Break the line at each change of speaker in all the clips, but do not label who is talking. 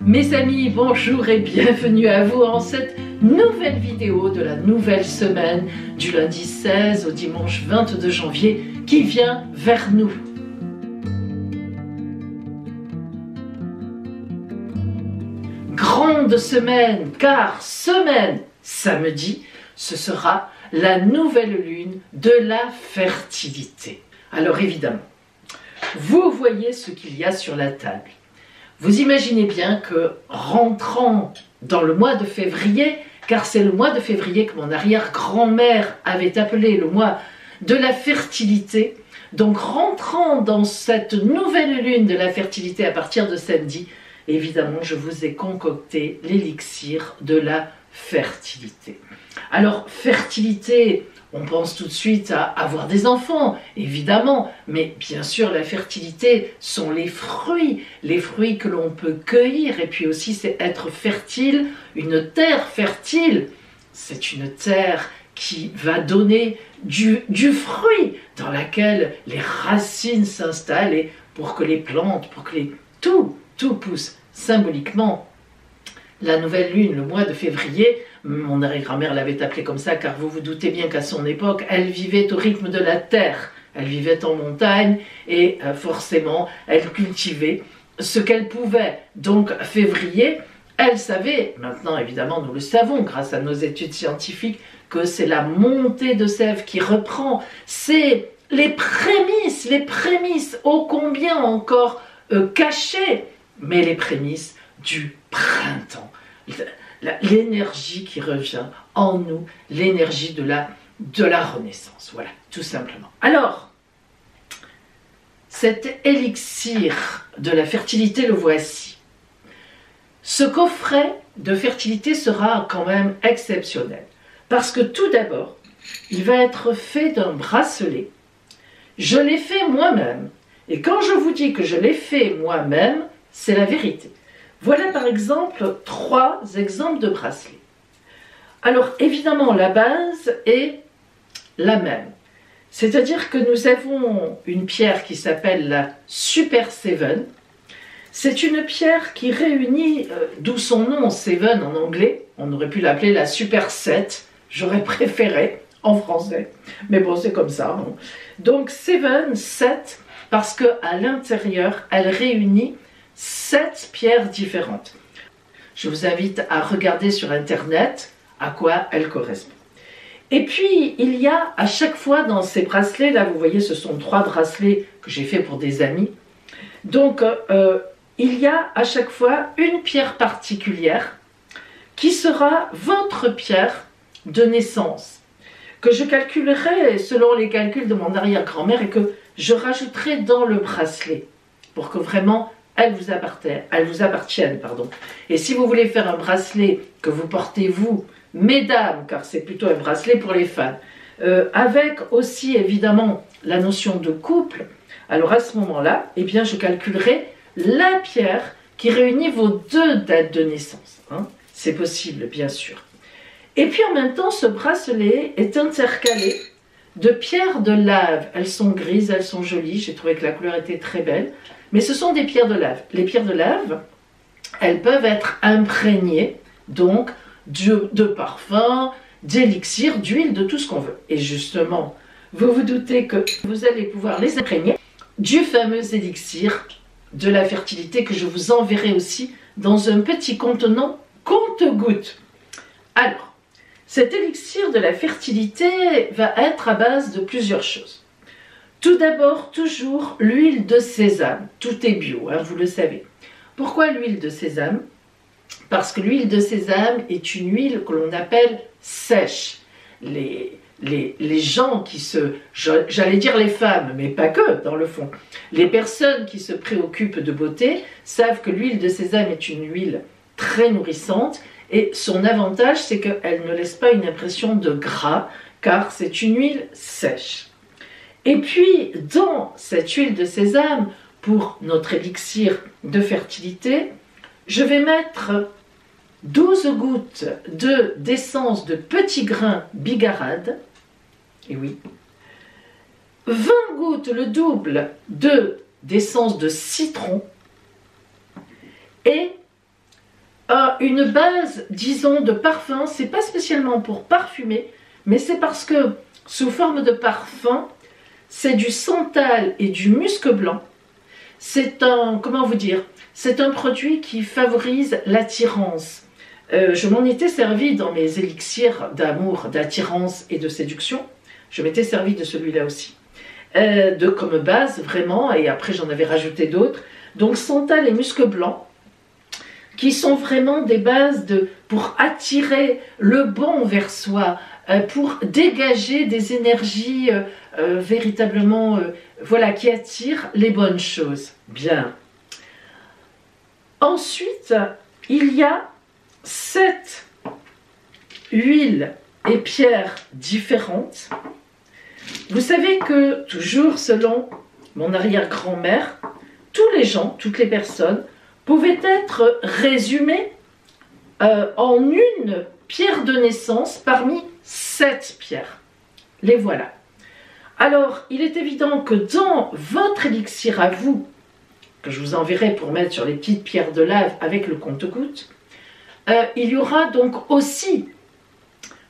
Mes amis, bonjour et bienvenue à vous en cette nouvelle vidéo de la nouvelle semaine du lundi 16 au dimanche 22 janvier qui vient vers nous. Grande semaine, car semaine, samedi, ce sera la nouvelle lune de la fertilité. Alors évidemment, vous voyez ce qu'il y a sur la table. Vous imaginez bien que rentrant dans le mois de février, car c'est le mois de février que mon arrière-grand-mère avait appelé le mois de la fertilité, donc rentrant dans cette nouvelle lune de la fertilité à partir de samedi, évidemment je vous ai concocté l'élixir de la fertilité. Alors fertilité, on pense tout de suite à avoir des enfants, évidemment, mais bien sûr la fertilité sont les fruits que l'on peut cueillir, et puis aussi c'est être fertile. Une terre fertile, c'est une terre qui va donner du fruit, dans laquelle les racines s'installent, et pour que les plantes, pour que tout pousse symboliquement. La nouvelle lune, le mois de février, mon arrière-grand-mère l'avait appelée comme ça, car vous vous doutez bien qu'à son époque, elle vivait au rythme de la terre. Elle vivait en montagne et forcément, elle cultivait ce qu'elle pouvait. Donc, février, elle savait, maintenant évidemment nous le savons grâce à nos études scientifiques, que c'est la montée de sève qui reprend. C'est les prémices, ô combien encore cachées, mais les prémices du printemps. L'énergie qui revient en nous, l'énergie de la renaissance, voilà, tout simplement. Alors, cet élixir de la fertilité, le voici. Ce coffret de fertilité sera quand même exceptionnel, parce que tout d'abord, il va être fait d'un bracelet. Je l'ai fait moi-même, et quand je vous dis que je l'ai fait moi-même, c'est la vérité. Voilà par exemple 3 exemples de bracelets. Alors évidemment la base est la même. C'est-à-dire que nous avons une pierre qui s'appelle la Super Seven. C'est une pierre qui réunit, d'où son nom Seven en anglais, on aurait pu l'appeler la Super 7, j'aurais préféré en français, mais bon c'est comme ça. Hein. Donc Seven, 7, parce qu'à l'intérieur elle réunit 7 pierres différentes. Je vous invite à regarder sur internet à quoi elles correspondent. Et puis il y a à chaque fois dans ces bracelets, là vous voyez ce sont 3 bracelets que j'ai fait pour des amis. Donc il y a à chaque fois une pierre particulière qui sera votre pierre de naissance, que je calculerai selon les calculs de mon arrière-grand-mère et que je rajouterai dans le bracelet pour que vraiment elles vous appartiennent. Et si vous voulez faire un bracelet que vous portez vous, mesdames, car c'est plutôt un bracelet pour les femmes, avec aussi évidemment la notion de couple, alors à ce moment-là, eh bien je calculerai la pierre qui réunit vos 2 dates de naissance. Hein. C'est possible, bien sûr. Et puis en même temps, ce bracelet est intercalé de pierres de lave. Elles sont grises, elles sont jolies, j'ai trouvé que la couleur était très belle. Mais ce sont des pierres de lave. Les pierres de lave, elles peuvent être imprégnées donc de parfums, d'élixir, d'huile, de tout ce qu'on veut. Et justement, vous vous doutez que vous allez pouvoir les imprégner du fameux élixir de la fertilité que je vous enverrai aussi dans un petit contenant compte-gouttes. Alors, cet élixir de la fertilité va être à base de plusieurs choses. Tout d'abord, toujours l'huile de sésame. Tout est bio, hein, vous le savez. Pourquoi l'huile de sésame? Parce que l'huile de sésame est une huile que l'on appelle sèche. Les gens qui j'allais dire les femmes, mais pas que dans le fond. Les personnes qui se préoccupent de beauté savent que l'huile de sésame est une huile très nourrissante et son avantage, c'est qu'elle ne laisse pas une impression de gras, car c'est une huile sèche. Et puis, dans cette huile de sésame, pour notre élixir de fertilité, je vais mettre 12 gouttes d'essence de petits grains bigarade, et oui, 20 gouttes, le double, d'essence de citron, et une base, disons, de parfum. C'est pas spécialement pour parfumer, mais c'est parce que sous forme de parfum, c'est du santal et du musc blanc. C'est un, comment vous dire, c'est un produit qui favorise l'attirance. Je m'en étais servi dans mes élixirs d'amour, d'attirance et de séduction. Je m'étais servi de celui-là aussi. Comme base, vraiment, et après j'en avais rajouté d'autres. Donc santal et musc blanc, qui sont vraiment des bases pour attirer le bon vers soi, pour dégager des énergies véritablement, voilà, qui attirent les bonnes choses. Bien. Ensuite, il y a 7 huiles et pierres différentes. Vous savez que, toujours selon mon arrière-grand-mère, tous les gens, toutes les personnes, pouvaient être résumés en une pierre de naissance parmi 7 pierres. Les voilà. Alors, il est évident que dans votre élixir à vous, que je vous enverrai pour mettre sur les petites pierres de lave avec le compte-gouttes, il y aura donc aussi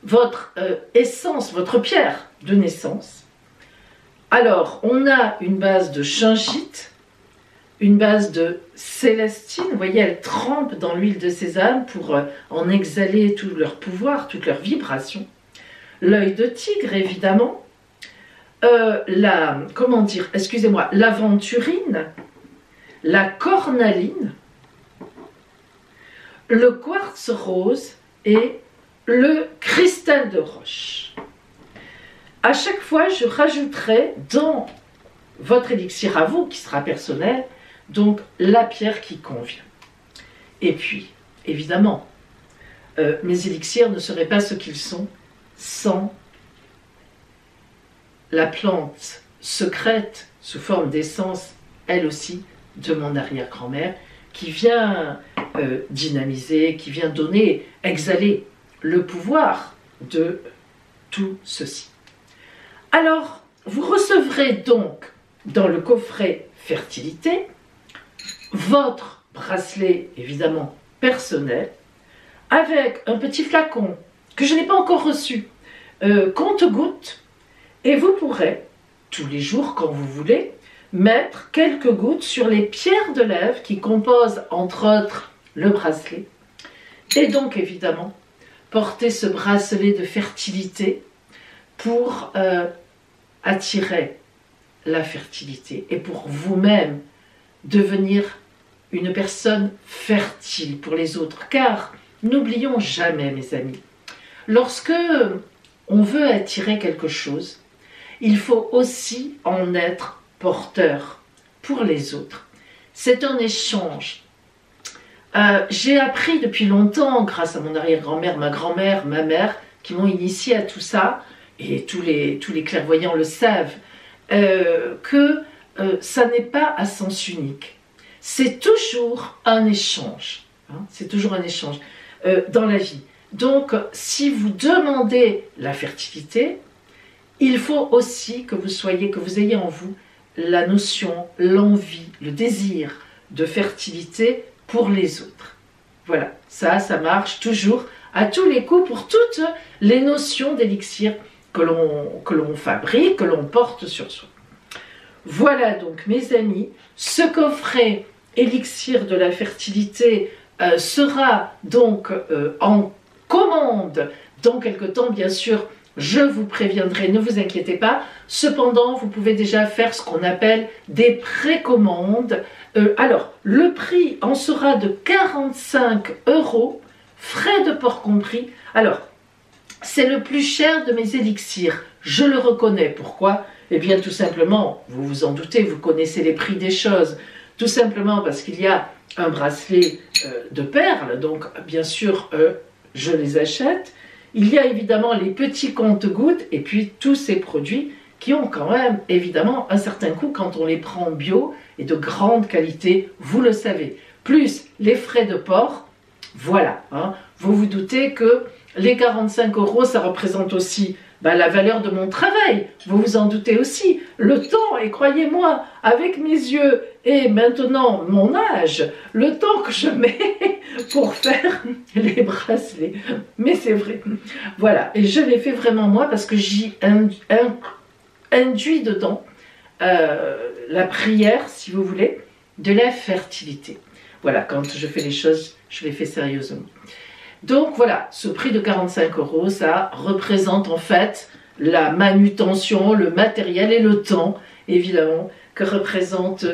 votre essence, votre pierre de naissance. Alors, on a une base de shungite, une base de célestine. Vous voyez, elle trempe dans l'huile de sésame pour en exhaler tout leur pouvoir, toute leur vibration. L'œil de tigre, évidemment. Comment dire, excusez-moi, l'aventurine, la cornaline, le quartz rose et le cristal de roche. À chaque fois, je rajouterai dans votre élixir à vous, qui sera personnel, donc la pierre qui convient. Et puis, évidemment, mes élixirs ne seraient pas ce qu'ils sont sans la plante secrète sous forme d'essence, elle aussi, de mon arrière-grand-mère, qui vient dynamiser, qui vient donner, exhaler le pouvoir de tout ceci. Alors, vous recevrez donc dans le coffret fertilité votre bracelet, évidemment, personnel, avec un petit flacon que je n'ai pas encore reçu, compte-gouttes, et vous pourrez, tous les jours quand vous voulez, mettre quelques gouttes sur les pierres de lèvres qui composent, entre autres, le bracelet. Et donc, évidemment, porter ce bracelet de fertilité pour attirer la fertilité et pour vous-même devenir une personne fertile pour les autres. Car, n'oublions jamais, mes amis, lorsque on veut attirer quelque chose, il faut aussi en être porteur pour les autres. C'est un échange. J'ai appris depuis longtemps, grâce à mon arrière-grand-mère, ma grand-mère, ma mère, qui m'ont initié à tout ça, et tous les clairvoyants le savent, que ça n'est pas à sens unique. C'est toujours un échange. Hein, c'est toujours un échange dans la vie. Donc, si vous demandez la fertilité, il faut aussi que vous ayez en vous la notion, l'envie, le désir de fertilité pour les autres. Voilà, ça marche toujours à tous les coups pour toutes les notions d'élixir que l'on fabrique, que l'on porte sur soi. Voilà donc, mes amis, ce coffret élixir de la fertilité sera donc en commande dans quelque temps, bien sûr. Je vous préviendrai, ne vous inquiétez pas. Cependant, vous pouvez déjà faire ce qu'on appelle des précommandes. Alors, le prix en sera de 45 €, frais de port compris. Alors, c'est le plus cher de mes élixirs. Je le reconnais. Pourquoi? Eh bien, tout simplement, vous vous en doutez, vous connaissez les prix des choses. Tout simplement parce qu'il y a un bracelet de perles. Donc, bien sûr, je les achète. Il y a évidemment les petits compte-gouttes et puis tous ces produits qui ont quand même évidemment un certain coût quand on les prend bio et de grande qualité, vous le savez. Plus les frais de port, voilà. Hein. Vous vous doutez que les 45 €, ça représente aussi la valeur de mon travail. Vous vous en doutez aussi. Le temps, et croyez-moi, avec mes yeux et maintenant mon âge, le temps que je mets pour faire les bracelets. Mais c'est vrai. Voilà, et je l'ai fait vraiment moi parce que j'y induis dedans la prière, si vous voulez, de la fertilité. Voilà, quand je fais les choses, je les fais sérieusement. Donc voilà, ce prix de 45 €, ça représente en fait la manutention, le matériel et le temps, évidemment, que représente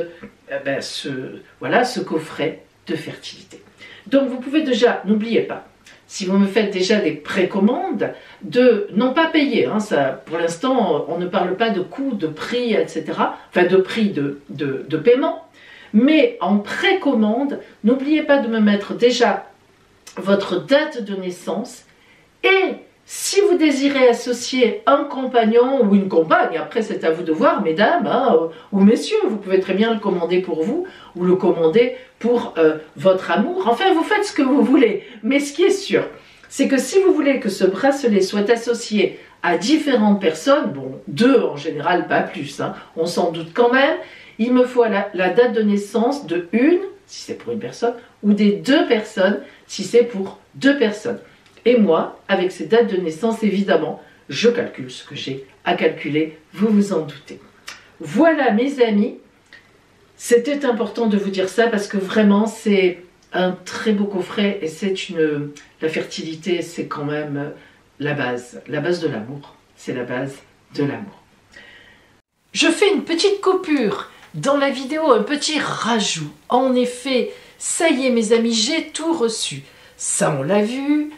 ce coffret de fertilité. Donc vous pouvez déjà, n'oubliez pas, si vous me faites déjà des précommandes, de non pas payer, hein, ça, pour l'instant on ne parle pas de coût, de prix, etc., enfin de prix de paiement, mais en précommande, n'oubliez pas de me mettre déjà votre date de naissance et si vous désirez associer un compagnon ou une compagne, après c'est à vous de voir, mesdames ou messieurs, vous pouvez très bien le commander pour vous ou le commander pour votre amour. Enfin, vous faites ce que vous voulez. Mais ce qui est sûr, c'est que si vous voulez que ce bracelet soit associé à différentes personnes, bon, 2 en général, pas plus, hein, on s'en doute quand même, il me faut la date de naissance de une, si c'est pour une personne, ou des 2 personnes, si c'est pour 2 personnes. Et moi, avec ces dates de naissance, évidemment, je calcule ce que j'ai à calculer, vous vous en doutez. Voilà mes amis, c'était important de vous dire ça parce que vraiment c'est un très beau coffret et la fertilité c'est quand même la base de l'amour, c'est la base de l'amour. Je fais une petite coupure dans la vidéo, un petit rajout. En effet, ça y est mes amis, j'ai tout reçu. Ça on l'a vu,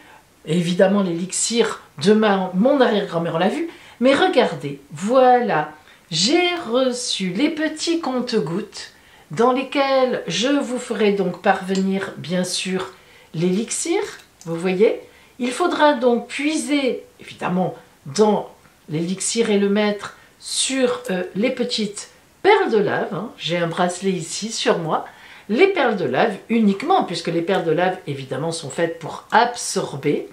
évidemment l'élixir de mon arrière-grand-mère on l'a vu, mais regardez, voilà, j'ai reçu les petits compte-gouttes dans lesquels je vous ferai donc parvenir bien sûr l'élixir, vous voyez. Il faudra donc puiser évidemment dans l'élixir et le mettre sur les petites perles de lave, hein. J'ai un bracelet ici sur moi, les perles de lave uniquement, puisque les perles de lave évidemment sont faites pour absorber.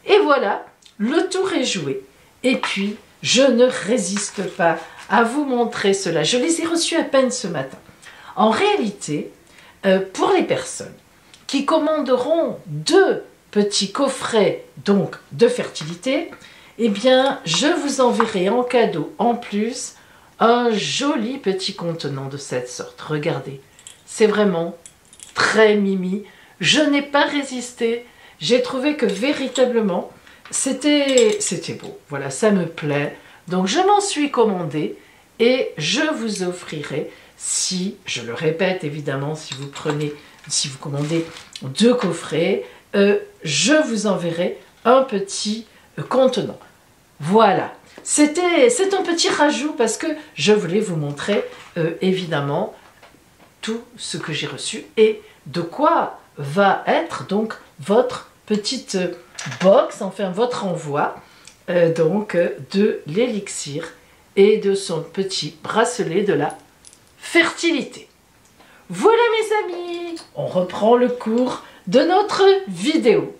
Et voilà, le tour est joué. Et puis, je ne résiste pas à vous montrer cela. Je les ai reçus à peine ce matin. En réalité, pour les personnes qui commanderont 2 petits coffrets donc de fertilité, eh bien, je vous enverrai en cadeau en plus un joli petit contenant de cette sorte. Regardez, c'est vraiment très mimi. Je n'ai pas résisté. J'ai trouvé que véritablement, c'était beau. Voilà, ça me plaît. Donc, je m'en suis commandé et je vous offrirai, si, je le répète évidemment, si vous commandez 2 coffrets, je vous enverrai un petit contenant. Voilà, c'est un petit rajout parce que je voulais vous montrer évidemment tout ce que j'ai reçu et de quoi va être donc votre petite box, enfin votre envoi donc de l'élixir et de son petit bracelet de la fertilité. Voilà mes amis, on reprend le cours de notre vidéo.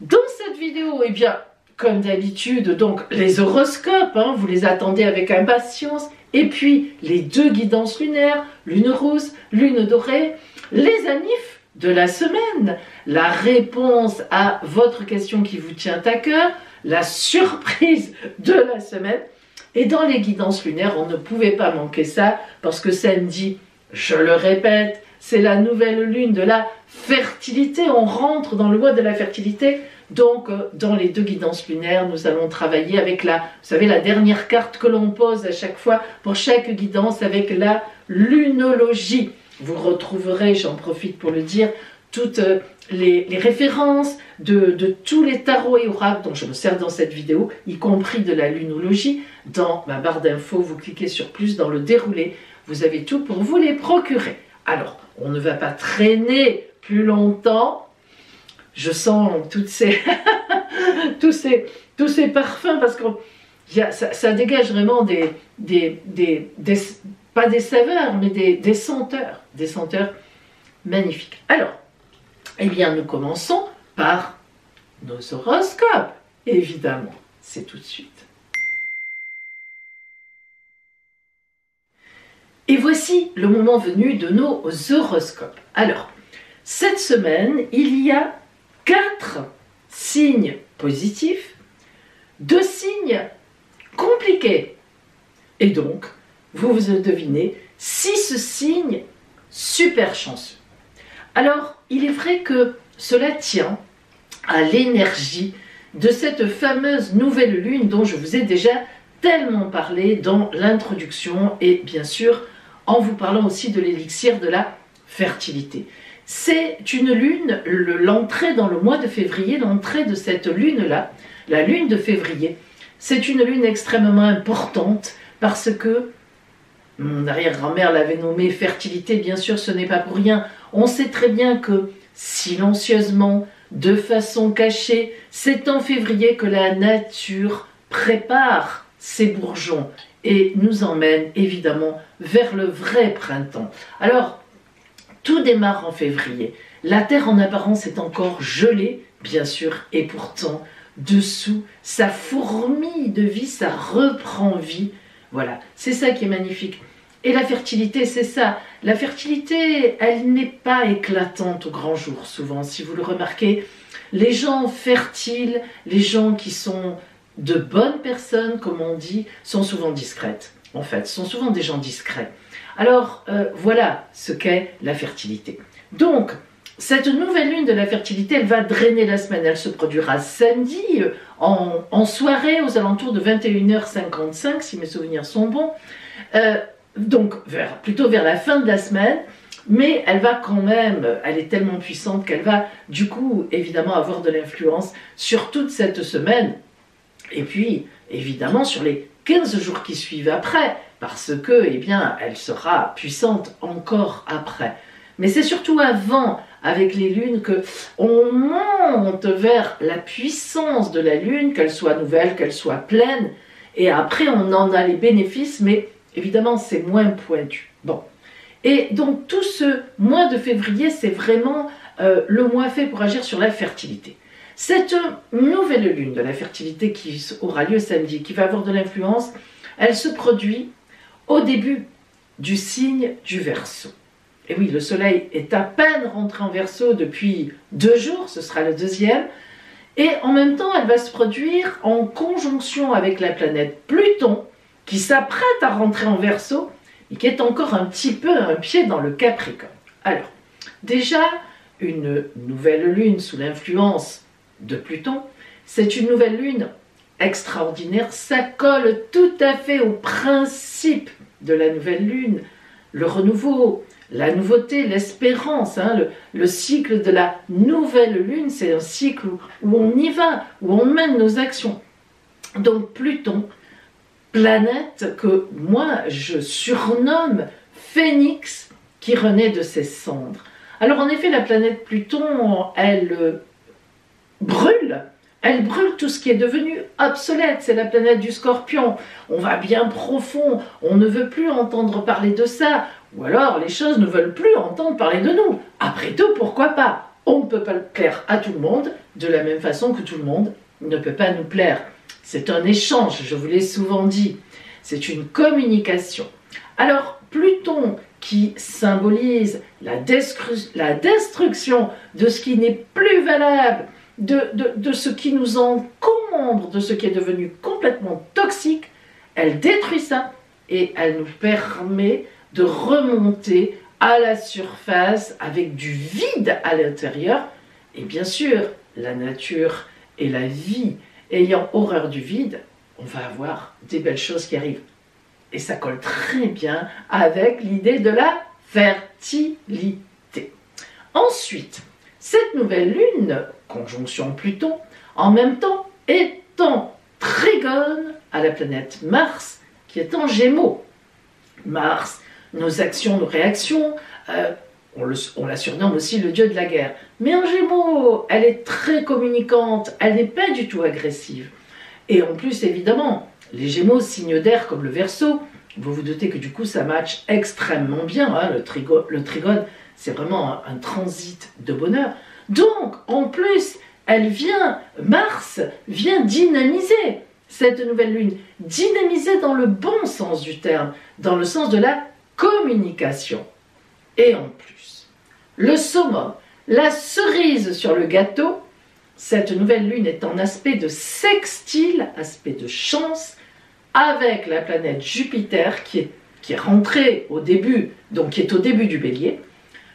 Dans cette vidéo, eh bien, comme d'habitude, donc les horoscopes, hein, vous les attendez avec impatience, et puis les 2 guidances lunaires, lune rousse, lune dorée, les anifs de la semaine, la réponse à votre question qui vous tient à cœur, la surprise de la semaine. Et dans les guidances lunaires, on ne pouvait pas manquer ça, parce que samedi, je le répète, c'est la nouvelle lune de la fertilité. On rentre dans le mois de la fertilité. Donc, dans les 2 guidances lunaires, nous allons travailler avec vous savez, la dernière carte que l'on pose à chaque fois, pour chaque guidance, avec la lunologie. Vous retrouverez, j'en profite pour le dire, toutes les références de tous les tarots et oracles dont je me sers dans cette vidéo, y compris de la lunologie. Dans ma barre d'infos, vous cliquez sur plus dans le déroulé, vous avez tout pour vous les procurer. Alors, on ne va pas traîner plus longtemps. Je sens toutes ces tous ces parfums parce que ça dégage vraiment pas des saveurs, mais des senteurs magnifiques. Alors, eh bien, nous commençons par nos horoscopes, évidemment. C'est tout de suite. Et voici le moment venu de nos horoscopes. Alors, cette semaine, il y a 4 signes positifs, 2 signes compliqués. Et donc, vous devinez 6 signes super chanceux. Alors, il est vrai que cela tient à l'énergie de cette fameuse nouvelle lune dont je vous ai déjà tellement parlé dans l'introduction et bien sûr en vous parlant aussi de l'élixir de la fertilité. C'est une lune, l'entrée dans le mois de février, l'entrée de cette lune-là, la lune de février, c'est une lune extrêmement importante parce que mon arrière-grand-mère l'avait nommée fertilité, bien sûr ce n'est pas pour rien. On sait très bien que silencieusement, de façon cachée, c'est en février que la nature prépare ses bourgeons et nous emmène évidemment vers le vrai printemps. Alors, tout démarre en février. La terre en apparence est encore gelée, bien sûr, et pourtant, dessous, ça fourmille de vie, ça reprend vie. Voilà, c'est ça qui est magnifique. Et la fertilité, c'est ça. La fertilité, elle n'est pas éclatante au grand jour, souvent. Si vous le remarquez, les gens fertiles, les gens qui sont de bonnes personnes, comme on dit, sont souvent discrètes. En fait, sont souvent des gens discrets. Alors, voilà ce qu'est la fertilité. Donc, cette nouvelle lune de la fertilité, elle va drainer la semaine. Elle se produira samedi, en soirée, aux alentours de 21h55, si mes souvenirs sont bons. Donc, plutôt vers la fin de la semaine, mais elle va quand même, elle est tellement puissante qu'elle va, du coup, évidemment, avoir de l'influence sur toute cette semaine, et puis, évidemment, sur les 15 jours qui suivent après, parce que, eh bien, elle sera puissante encore après. Mais c'est surtout avant, avec les lunes, que on monte vers la puissance de la lune, qu'elle soit nouvelle, qu'elle soit pleine, et après, on en a les bénéfices, mais évidemment, c'est moins pointu. Bon. Et donc, tout ce mois de février, c'est vraiment le mois fait pour agir sur la fertilité. Cette nouvelle lune de la fertilité qui aura lieu samedi, qui va avoir de l'influence, elle se produit au début du signe du Verseau. Et oui, le soleil est à peine rentré en Verseau depuis 2 jours, ce sera le 2e. Et en même temps, elle va se produire en conjonction avec la planète Pluton, qui s'apprête à rentrer en Verseau et qui est encore un petit peu un pied dans le Capricorne. Alors, déjà, une nouvelle lune sous l'influence de Pluton, c'est une nouvelle lune extraordinaire, ça colle tout à fait au principe de la nouvelle lune, le renouveau, la nouveauté, l'espérance, hein, le cycle de la nouvelle lune, c'est un cycle où on y va, où on mène nos actions. Donc Pluton, planète que moi je surnomme Phénix qui renaît de ses cendres. Alors en effet, la planète Pluton, elle brûle tout ce qui est devenu obsolète, c'est la planète du Scorpion. On va bien profond, on ne veut plus entendre parler de ça, ou alors les choses ne veulent plus entendre parler de nous. Après tout, pourquoi pas? On ne peut pas plaire à tout le monde, de la même façon que tout le monde ne peut pas nous plaire. C'est un échange, je vous l'ai souvent dit. C'est une communication. Alors, Pluton, qui symbolise la destruction de ce qui n'est plus valable, de ce qui nous encombre, de ce qui est devenu complètement toxique, elle détruit ça et elle nous permet de remonter à la surface avec du vide à l'intérieur. Et bien sûr, la nature et la vie ayant horreur du vide, on va avoir des belles choses qui arrivent. Et ça colle très bien avec l'idée de la fertilité. Ensuite, cette nouvelle lune, conjonction Pluton, en même temps étant trigone à la planète Mars, qui est en Gémeaux. Mars, nos actions, nos réactions, on la surnomme aussi le dieu de la guerre. Mais en Gémeaux, elle est très communicante, elle n'est pas du tout agressive. Et en plus, évidemment, les Gémeaux, signe d'air comme le Verseau, vous vous doutez que du coup, ça match extrêmement bien. Hein, le trigone, c'est vraiment un transit de bonheur. Donc, en plus, Mars vient dynamiser cette nouvelle lune. Dynamiser dans le bon sens du terme, dans le sens de la communication. Et en plus, le summum, la cerise sur le gâteau, cette nouvelle lune est en aspect de sextile, aspect de chance, avec la planète Jupiter qui est rentrée au début, donc qui est au début du Bélier.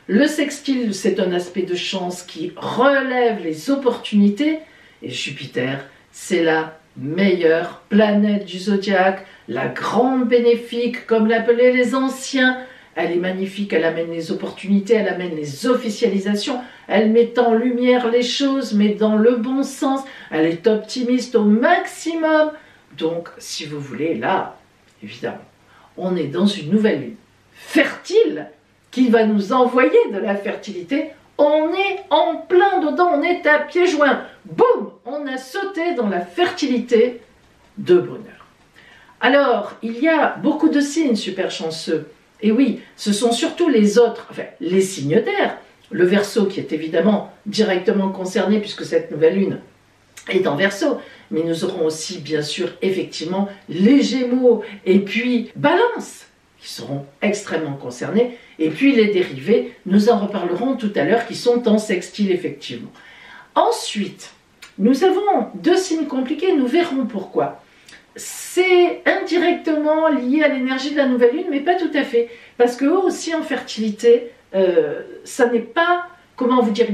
Le sextile, c'est un aspect de chance qui relève les opportunités, et Jupiter, c'est la meilleure planète du zodiaque, la grande bénéfique, comme l'appelaient les anciens. Elle est magnifique, elle amène les opportunités, elle amène les officialisations, elle met en lumière les choses, mais dans le bon sens, elle est optimiste au maximum. Donc, si vous voulez, là, évidemment, on est dans une nouvelle lune fertile qui va nous envoyer de la fertilité. On est en plein dedans, on est à pieds joints. Boum, on a sauté dans la fertilité de bonheur. Alors, il y a beaucoup de signes super chanceux. Et oui, ce sont surtout les autres, enfin, les signes d'air. Le Verseau qui est évidemment directement concerné puisque cette nouvelle lune est en Verseau. Mais nous aurons aussi, bien sûr, effectivement, les Gémeaux et puis Balance qui seront extrêmement concernés. Et puis les dérivés, nous en reparlerons tout à l'heure, qui sont en sextile, effectivement. Ensuite, nous avons deux signes compliqués, nous verrons pourquoi. C'est indirectement lié à l'énergie de la nouvelle lune, mais pas tout à fait. Parce qu'eux aussi, en fertilité, ça n'est pas, comment vous dire,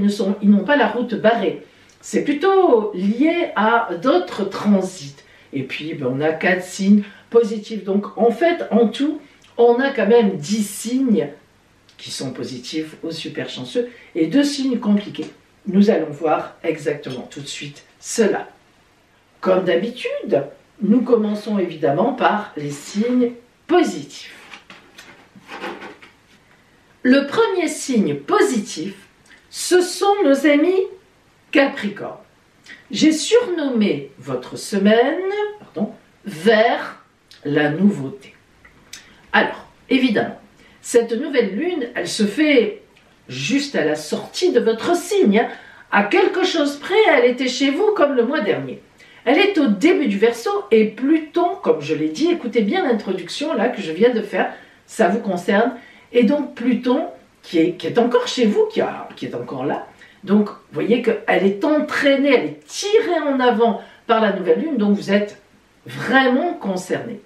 ils n'ont pas la route barrée. C'est plutôt lié à d'autres transits. Et puis, on a 4 signes positifs. Donc, en fait, en tout, on a quand même 10 signes qui sont positifs ou super chanceux et 2 signes compliqués. Nous allons voir exactement tout de suite cela. Comme d'habitude, nous commençons évidemment par les signes positifs. Le premier signe positif, ce sont nos amis Capricorne. J'ai surnommé votre semaine vers la nouveauté. Alors, évidemment, cette nouvelle lune, elle se fait juste à la sortie de votre signe. À quelque chose près, elle était chez vous comme le mois dernier. Elle est au début du Verseau et Pluton, comme je l'ai dit, écoutez bien l'introduction là que je viens de faire, ça vous concerne. Et donc Pluton, qui est encore chez vous, qui est encore là, donc vous voyez qu'elle est entraînée, elle est tirée en avant par la nouvelle lune, donc vous êtes vraiment concerné.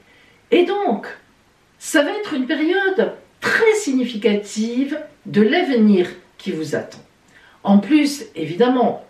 Et donc, ça va être une période très significative de l'avenir qui vous attend. En plus, évidemment,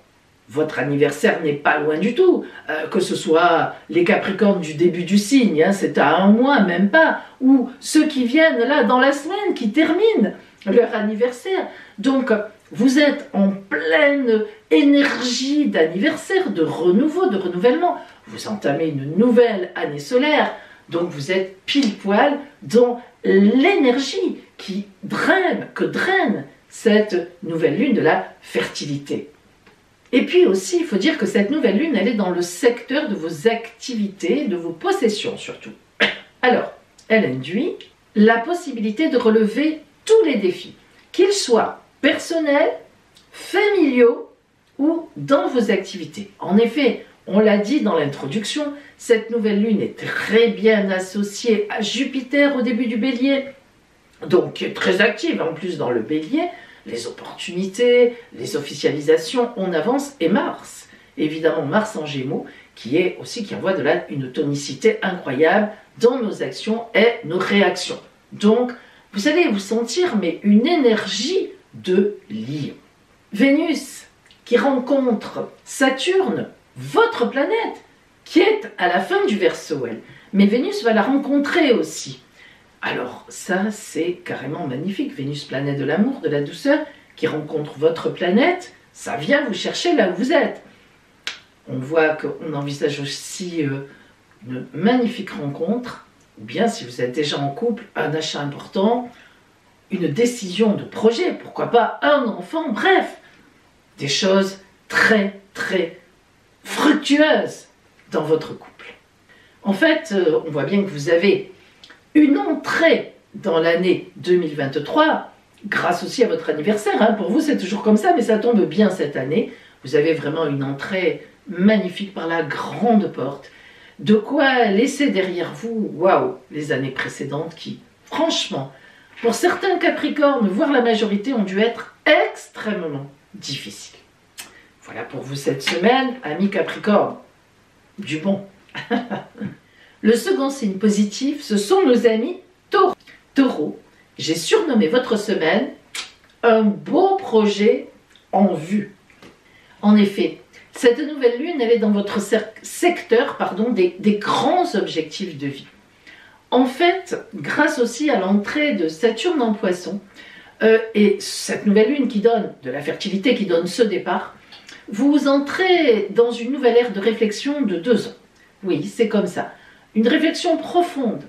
votre anniversaire n'est pas loin du tout, que ce soit les Capricornes du début du signe, c'est à 1 mois, même pas, ou ceux qui viennent là dans la semaine, qui terminent leur anniversaire. Donc, vous êtes en pleine énergie d'anniversaire, de renouveau, de renouvellement. Vous entamez une nouvelle année solaire, donc vous êtes pile poil dans l'énergie que draine cette nouvelle lune de la fertilité. Et puis aussi, il faut dire que cette nouvelle lune, elle est dans le secteur de vos activités, de vos possessions surtout. Alors, elle induit la possibilité de relever tous les défis, qu'ils soient personnels, familiaux ou dans vos activités. En effet, on l'a dit dans l'introduction, cette nouvelle lune est très bien associée à Jupiter au début du Bélier, donc très active en plus dans le Bélier, les opportunités, les officialisations, on avance, et Mars, évidemment Mars en Gémeaux, qui envoie une tonicité incroyable dans nos actions et nos réactions. Donc, vous allez vous sentir une énergie de lion. Vénus, qui rencontre Saturne, votre planète, qui est à la fin du Verseau, elle. Mais Vénus va la rencontrer aussi. Alors ça, c'est carrément magnifique. Vénus, planète de l'amour, de la douceur, qui rencontre votre planète, ça vient vous chercher là où vous êtes. On voit qu'on envisage aussi une magnifique rencontre, ou bien si vous êtes déjà en couple, un achat important, une décision de projet, pourquoi pas un enfant, bref, des choses très très fructueuses dans votre couple. En fait, on voit bien que vous avez une entrée dans l'année 2023, grâce aussi à votre anniversaire. Pour vous, c'est toujours comme ça, mais ça tombe bien cette année. Vous avez vraiment une entrée magnifique par la grande porte. De quoi laisser derrière vous, waouh, les années précédentes qui, franchement, pour certains Capricornes, voire la majorité, ont dû être extrêmement difficiles. Voilà pour vous cette semaine, amis Capricorne. Du bon. Le second signe positif, ce sont nos amis Taureaux. Taureaux, j'ai surnommé votre semaine un beau projet en vue. En effet, cette nouvelle lune, elle est dans votre secteur des grands objectifs de vie. En fait, grâce aussi à l'entrée de Saturne en Poisson, et cette nouvelle lune qui donne de la fertilité, qui donne ce départ, vous entrez dans une nouvelle ère de réflexion de 2 ans. Oui, c'est comme ça. Une réflexion profonde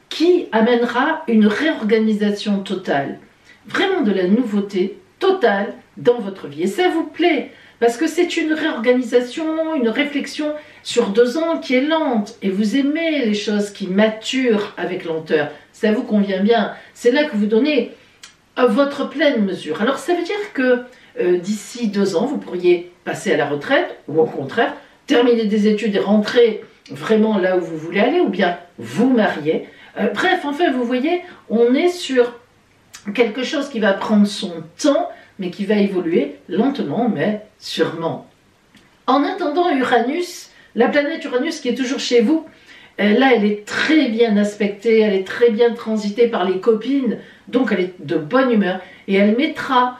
qui amènera une réorganisation totale, vraiment de la nouveauté totale dans votre vie. Et ça vous plaît, parce que c'est une réorganisation, une réflexion sur 2 ans qui est lente. Et vous aimez les choses qui maturent avec lenteur. Ça vous convient bien. C'est là que vous donnez votre pleine mesure. Alors ça veut dire que d'ici 2 ans, vous pourriez passer à la retraite, ou au contraire, terminer des études et rentrer vraiment là où vous voulez aller, ou bien vous marier. Bref, enfin, vous voyez, on est sur quelque chose qui va prendre son temps, mais qui va évoluer lentement, mais sûrement. En attendant, Uranus, la planète Uranus qui est toujours chez vous, là, elle est très bien aspectée, elle est très bien transitée par les copines, donc elle est de bonne humeur, et elle mettra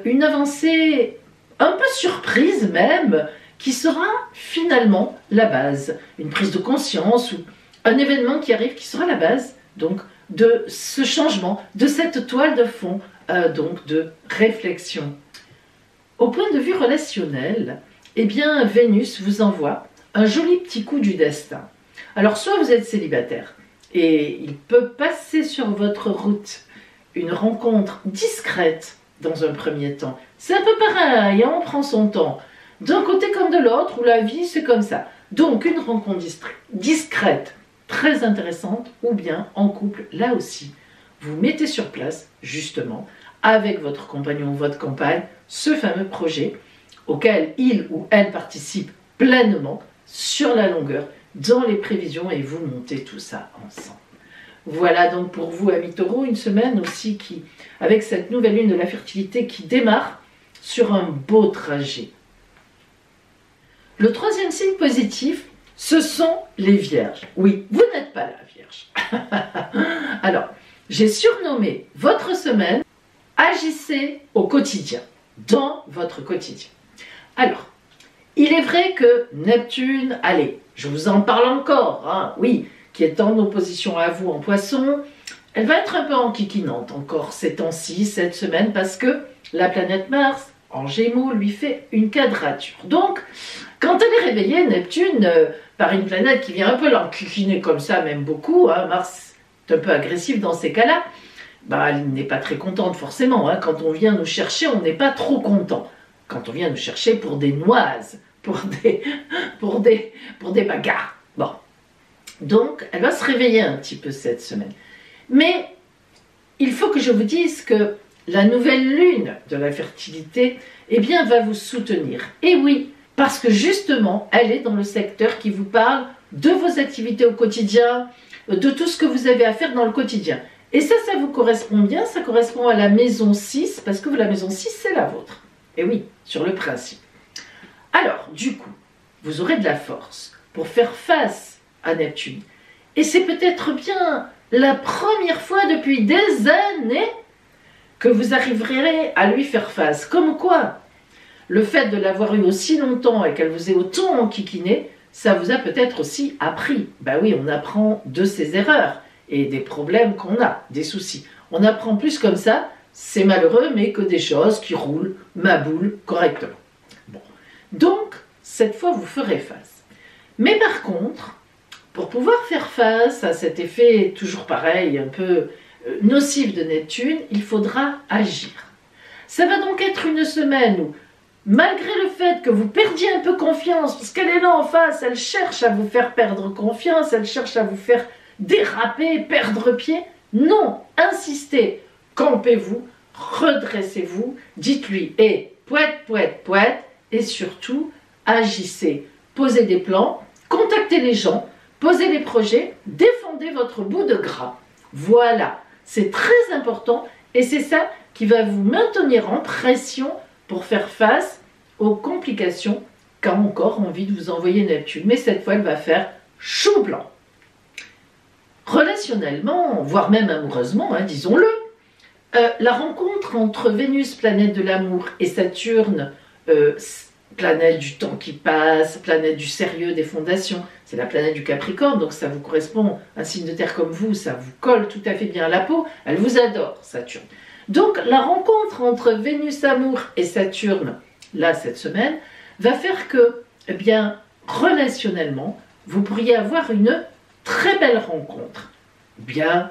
une avancée un peu surprise même, qui sera finalement la base, une prise de conscience ou un événement qui arrive qui sera la base donc de ce changement, de cette toile de fond donc de réflexion. Au point de vue relationnel, eh bien Vénus vous envoie un joli petit coup du destin. Alors soit vous êtes célibataire et il peut passer sur votre route une rencontre discrète dans un premier temps. C'est un peu pareil, hein, on prend son temps. D'un côté comme de l'autre, où la vie c'est comme ça. Donc une rencontre discrète, très intéressante, ou bien en couple, là aussi, vous mettez sur place, justement, avec votre compagnon ou votre compagne, ce fameux projet auquel il ou elle participe pleinement, sur la longueur, dans les prévisions, et vous montez tout ça ensemble. Voilà donc pour vous, amis Taureaux, une semaine aussi qui, avec cette nouvelle lune de la fertilité qui démarre sur un beau trajet. Le troisième signe positif, ce sont les Vierges. Oui, vous n'êtes pas la Vierge. Alors, j'ai surnommé votre semaine « Agissez au quotidien », dans votre quotidien. Alors, il est vrai que Neptune, allez, je vous en parle encore, hein, oui, qui est en opposition à vous en Poisson, elle va être un peu enquiquinante encore ces temps-ci, cette semaine, parce que la planète Mars, en Gémeaux, lui fait une quadrature. Donc, quand elle est réveillée, Neptune, par une planète qui vient un peu l'enquiquiner comme ça, même beaucoup, hein, Mars est un peu agressif dans ces cas-là, bah, elle n'est pas très contente forcément. Hein. Quand on vient nous chercher, on n'est pas trop content. Quand on vient nous chercher pour des noises, pour des bagarres. Bon. Donc, elle va se réveiller un petit peu cette semaine. Mais il faut que je vous dise que la nouvelle lune de la fertilité, eh bien, va vous soutenir. Et oui, parce que justement, elle est dans le secteur qui vous parle de vos activités au quotidien, de tout ce que vous avez à faire dans le quotidien. Et ça vous correspond bien, ça correspond à la maison 6, parce que la maison 6, c'est la vôtre. Et oui, sur le principe. Alors, du coup, vous aurez de la force pour faire face à Neptune. Et c'est peut-être bien la première fois depuis des années que vous arriverez à lui faire face. Comme quoi, le fait de l'avoir eu aussi longtemps et qu'elle vous ait autant enquiquiné, ça vous a peut-être aussi appris. Ben oui, on apprend de ses erreurs et des problèmes qu'on a, des soucis. On apprend plus comme ça, c'est malheureux, mais que des choses qui roulent, maboulent correctement. Bon. Donc, cette fois, vous ferez face. Mais par contre, pour pouvoir faire face à cet effet toujours pareil, un peu nocif de Neptune, il faudra agir. Ça va donc être une semaine où, malgré le fait que vous perdiez un peu confiance, parce qu'elle est là en face, elle cherche à vous faire perdre confiance, elle cherche à vous faire déraper, perdre pied, non, insistez, campez-vous, redressez-vous, dites-lui, poète, poète, poète, et surtout, agissez, posez des plans, contactez les gens, posez des projets, défendez votre bout de gras. Voilà, c'est très important et c'est ça qui va vous maintenir en pression pour faire face aux complications qu'a encore envie de vous envoyer Neptune. Mais cette fois, elle va faire chou blanc. Relationnellement, voire même amoureusement, hein, disons-le, la rencontre entre Vénus, planète de l'amour, et Saturne, planète du temps qui passe, planète du sérieux, des fondations, c'est la planète du Capricorne, donc ça vous correspond, un signe de terre comme vous, ça vous colle tout à fait bien à la peau, elle vous adore, Saturne. Donc la rencontre entre Vénus amour et Saturne, là cette semaine, va faire que, eh bien, relationnellement, vous pourriez avoir une très belle rencontre. Bien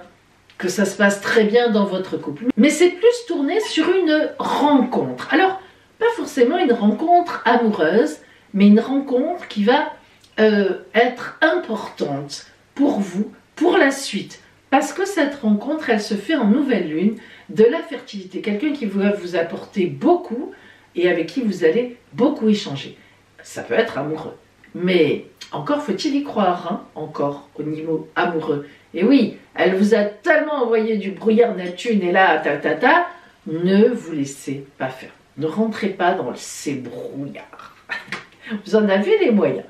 que ça se passe très bien dans votre couple. Mais c'est plus tourné sur une rencontre. Alors, pas forcément une rencontre amoureuse, mais une rencontre qui va être importante pour vous, pour la suite. Parce que cette rencontre, elle se fait en nouvelle lune, de la fertilité. Quelqu'un qui va vous apporter beaucoup et avec qui vous allez beaucoup échanger. Ça peut être amoureux. Mais encore faut-il y croire, hein, encore au niveau amoureux. Et oui, elle vous a tellement envoyé du brouillard Neptune et là, ne vous laissez pas faire. Ne rentrez pas dans ces brouillards. Vous en avez les moyens.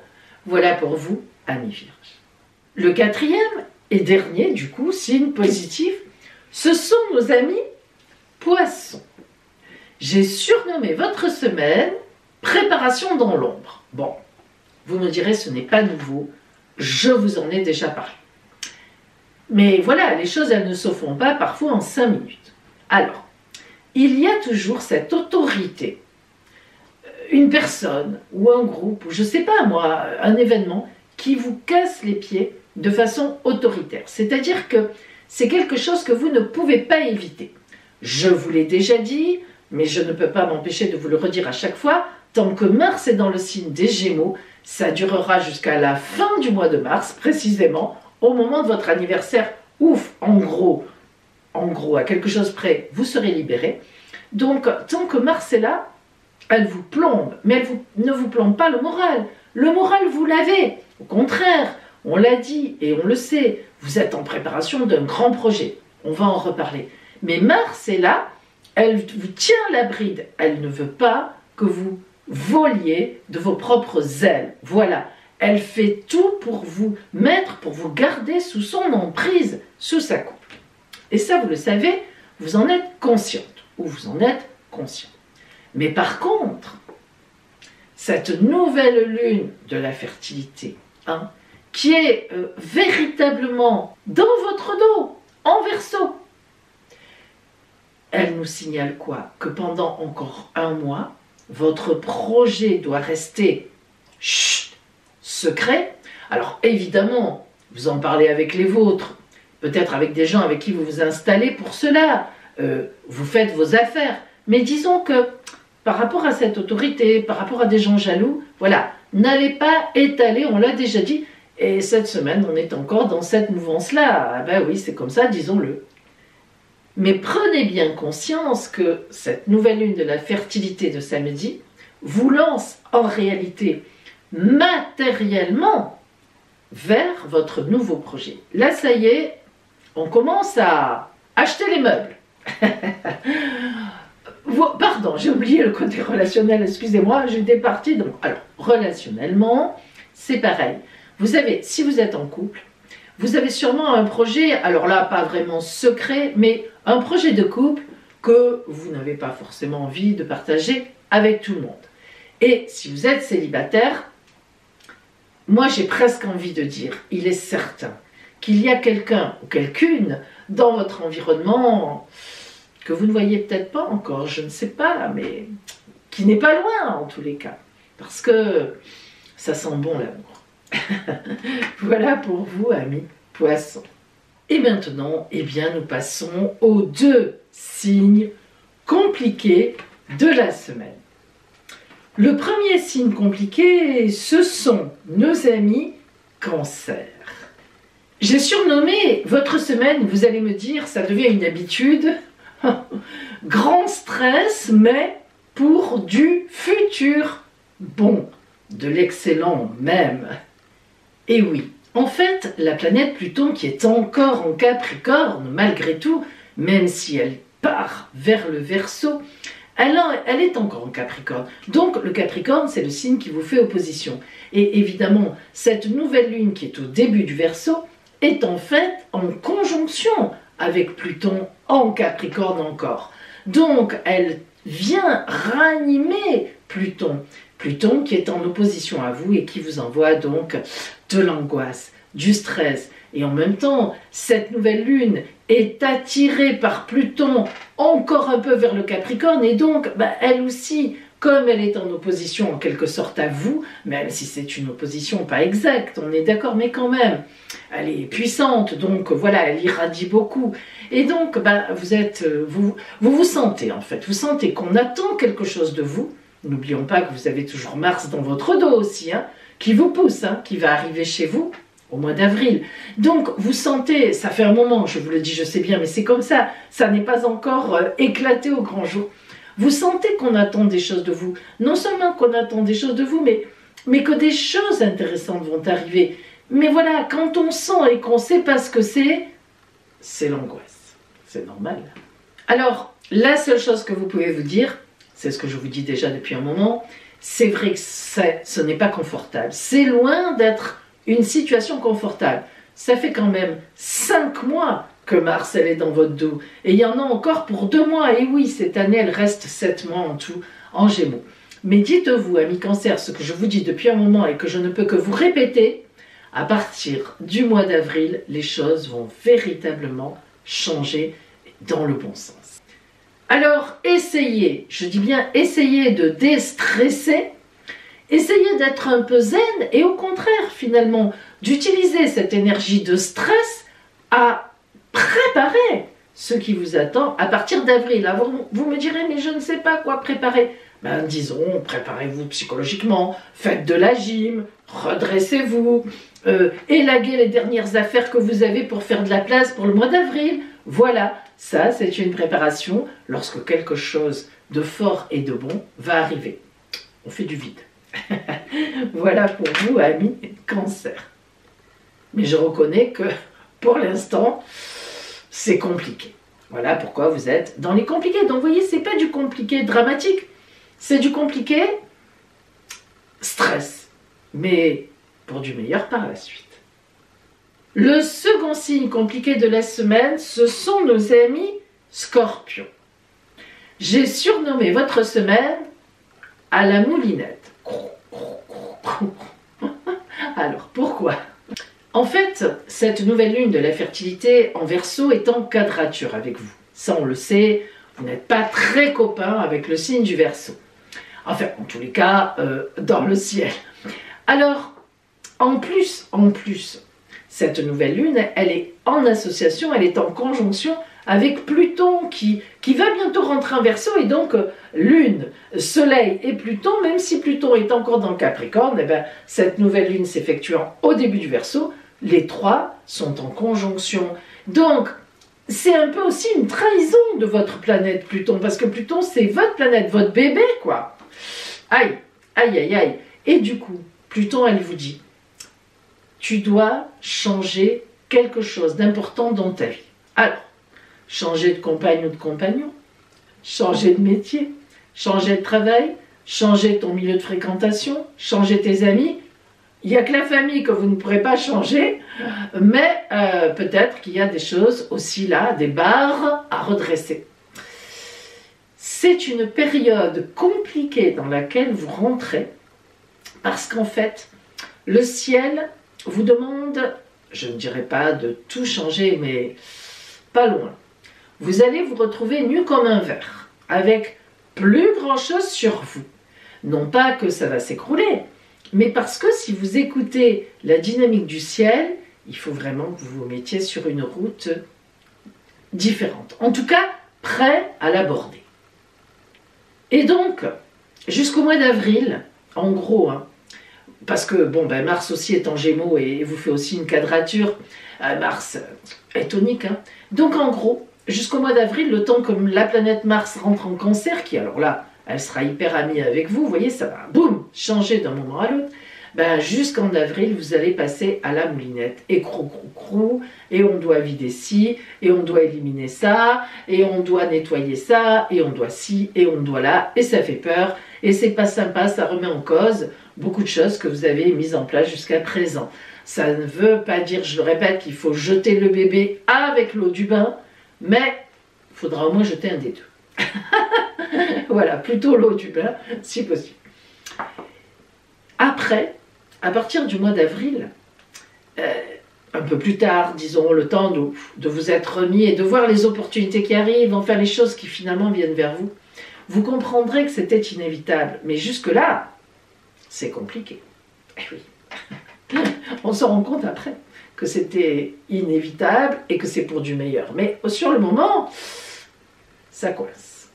Voilà pour vous, Amis Vierges. Le quatrième et dernier, du coup, signe positif, ce sont nos amis Poissons. J'ai surnommé votre semaine préparation dans l'ombre. Bon, vous me direz, ce n'est pas nouveau, je vous en ai déjà parlé. Mais voilà, les choses, elles ne se font pas parfois en 5 minutes. Alors, il y a toujours cette autorité, une personne ou un groupe, ou je ne sais pas moi, un événement qui vous casse les pieds de façon autoritaire. C'est-à-dire que c'est quelque chose que vous ne pouvez pas éviter. Je vous l'ai déjà dit, mais je ne peux pas m'empêcher de vous le redire à chaque fois, tant que Mars est dans le signe des Gémeaux, ça durera jusqu'à la fin du mois de mars, précisément, au moment de votre anniversaire. Ouf, en gros, à quelque chose près, vous serez libéré. Donc, tant que Mars est là, elle vous plombe, mais elle ne vous plombe pas le moral. Le moral, vous l'avez. Au contraire, on l'a dit et on le sait, vous êtes en préparation d'un grand projet. On va en reparler. Mais Mars est là, elle vous tient la bride. Elle ne veut pas que vous voliez de vos propres ailes. Voilà. Elle fait tout pour vous mettre, pour vous garder sous son emprise, sous sa coupe. Et ça, vous le savez, vous en êtes consciente, ou vous en êtes conscient. Mais par contre, cette nouvelle lune de la fertilité, hein, qui est véritablement dans votre dos, en Verseau, elle nous signale quoi? Que pendant encore 1 mois, votre projet doit rester secret. Alors évidemment, vous en parlez avec les vôtres, peut-être avec des gens avec qui vous vous installez pour cela, vous faites vos affaires, mais disons que par rapport à cette autorité, par rapport à des gens jaloux, voilà, n'allez pas étaler, on l'a déjà dit, et cette semaine on est encore dans cette mouvance-là, ah ben oui c'est comme ça, disons-le. Mais prenez bien conscience que cette nouvelle lune de la fertilité de samedi vous lance en réalité matériellement vers votre nouveau projet. Là, ça y est, on commence à acheter les meubles. Pardon, j'ai oublié le côté relationnel, excusez-moi, j'étais partie. Donc, alors, relationnellement, c'est pareil. Vous savez, si vous êtes en couple, vous avez sûrement un projet, alors là, pas vraiment secret, mais un projet de couple que vous n'avez pas forcément envie de partager avec tout le monde. Et si vous êtes célibataire, moi j'ai presque envie de dire, il est certain qu'il y a quelqu'un ou quelqu'une dans votre environnement que vous ne voyez peut-être pas encore, je ne sais pas, mais qui n'est pas loin en tous les cas, parce que ça sent bon l'amour. Voilà pour vous, amis Poissons. Et maintenant, eh bien, nous passons aux 2 signes compliqués de la semaine. Le premier signe compliqué, ce sont nos amis Cancer. J'ai surnommé votre semaine, vous allez me dire, ça devient une habitude, grand stress, mais pour du futur bon, de l'excellent même. Et oui, En fait, la planète Pluton qui est encore en Capricorne, malgré tout, même si elle part vers le Verseau, elle est encore en Capricorne. Donc le Capricorne, c'est le signe qui vous fait opposition. Et évidemment, cette nouvelle lune qui est au début du Verseau est en fait en conjonction avec Pluton en Capricorne encore. Donc elle vient ranimer Pluton. Pluton qui est en opposition à vous et qui vous envoie donc de l'angoisse, du stress. Et en même temps, cette nouvelle lune est attirée par Pluton encore un peu vers le Capricorne et donc elle aussi, comme elle est en opposition en quelque sorte à vous, même si c'est une opposition pas exacte, on est d'accord, mais quand même, elle est puissante, donc voilà, elle irradie beaucoup. Et donc, vous vous sentez en fait, vous sentez qu'on attend quelque chose de vous. N'oublions pas que vous avez toujours Mars dans votre dos aussi, qui vous pousse, qui va arriver chez vous au mois d'avril. Donc vous sentez, ça fait un moment, je vous le dis, je sais bien, mais c'est comme ça n'est pas encore éclaté au grand jour. Vous sentez qu'on attend des choses de vous. Non seulement qu'on attend des choses de vous, mais que des choses intéressantes vont arriver. Mais voilà, quand on sent et qu'on ne sait pas ce que c'est l'angoisse. C'est normal. Alors, la seule chose que vous pouvez vous dire, c'est ce que je vous dis déjà depuis un moment, c'est vrai que ce n'est pas confortable. C'est loin d'être une situation confortable. Ça fait quand même 5 mois que Mars, elle est dans votre dos. Et il y en a encore pour 2 mois. Et oui, cette année, elle reste 7 mois en tout en Gémeaux. Mais dites-vous, amis Cancer, ce que je vous dis depuis un moment et que je ne peux que vous répéter, à partir du mois d'avril, les choses vont véritablement changer dans le bon sens. Alors, essayez, je dis bien essayez de déstresser, essayez d'être un peu zen et au contraire, finalement, d'utiliser cette énergie de stress à préparer ce qui vous attend à partir d'avril. Vous me direz, mais je ne sais pas quoi préparer. Disons, préparez-vous psychologiquement, faites de la gym, redressez-vous, élaguez les dernières affaires que vous avez pour faire de la place pour le mois d'avril. Voilà, ça c'est une préparation lorsque quelque chose de fort et de bon va arriver. On fait du vide. Voilà pour vous, amis Cancer. Mais je reconnais que pour l'instant, c'est compliqué. Voilà pourquoi vous êtes dans les compliqués. Donc vous voyez, c'est pas du compliqué dramatique, c'est du compliqué stress. Mais pour du meilleur par la suite. Le second signe compliqué de la semaine, ce sont nos amis Scorpions. J'ai surnommé votre semaine à la moulinette. Alors, pourquoi? En fait, cette nouvelle lune de la fertilité en Verseau est en quadrature avec vous. Ça, on le sait, vous n'êtes pas très copains avec le signe du Verseau. Enfin, en tous les cas, dans le ciel. Alors, en plus, cette nouvelle lune, elle est en association, elle est en conjonction avec Pluton qui va bientôt rentrer en Verseau et donc Lune, Soleil et Pluton, même si Pluton est encore dans le Capricorne, cette nouvelle lune s'effectuant au début du Verseau, les trois sont en conjonction. Donc, c'est un peu aussi une trahison de votre planète Pluton, parce que Pluton, c'est votre planète, votre bébé, quoi. Aïe, aïe, aïe, aïe. Et du coup, Pluton, elle vous dit, tu dois changer quelque chose d'important dans ta vie. Alors, changer de compagne ou de compagnon, changer de métier, changer de travail, changer ton milieu de fréquentation, changer tes amis. Il n'y a que la famille que vous ne pourrez pas changer, mais peut-être qu'il y a des choses aussi là, des barres à redresser. C'est une période compliquée dans laquelle vous rentrez, parce qu'en fait, le ciel vous demande, je ne dirais pas de tout changer, mais pas loin. Vous allez vous retrouver nu comme un verre, avec plus grand chose sur vous. Non pas que ça va s'écrouler, mais parce que si vous écoutez la dynamique du ciel, il faut vraiment que vous vous mettiez sur une route différente. En tout cas, prêt à l'aborder. Et donc, jusqu'au mois d'avril, en gros, parce que Mars aussi est en Gémeaux et vous fait aussi une quadrature, Mars est tonique, donc en gros, jusqu'au mois d'avril, le temps que la planète Mars rentre en Cancer, qui alors là, elle sera hyper amie avec vous, vous voyez, ça va boum, changer d'un moment à l'autre, ben, jusqu'en avril, vous allez passer à la moulinette. Et crou, crou, crou, et on doit vider ci, et on doit éliminer ça, et on doit nettoyer ça, et on doit ci, et on doit là, et ça fait peur, et c'est pas sympa, ça remet en cause beaucoup de choses que vous avez mises en place jusqu'à présent. Ça ne veut pas dire, je le répète, qu'il faut jeter le bébé avec l'eau du bain, mais il faudra au moins jeter un des deux. Voilà, plutôt l'eau du bain, si possible. Après, à partir du mois d'avril, un peu plus tard, disons, le temps de vous être remis et de voir les opportunités qui arrivent, enfin les choses qui finalement viennent vers vous, vous comprendrez que c'était inévitable. Mais jusque-là, c'est compliqué. Eh oui. On se rend compte après que c'était inévitable et que c'est pour du meilleur. Mais sur le moment, ça coince.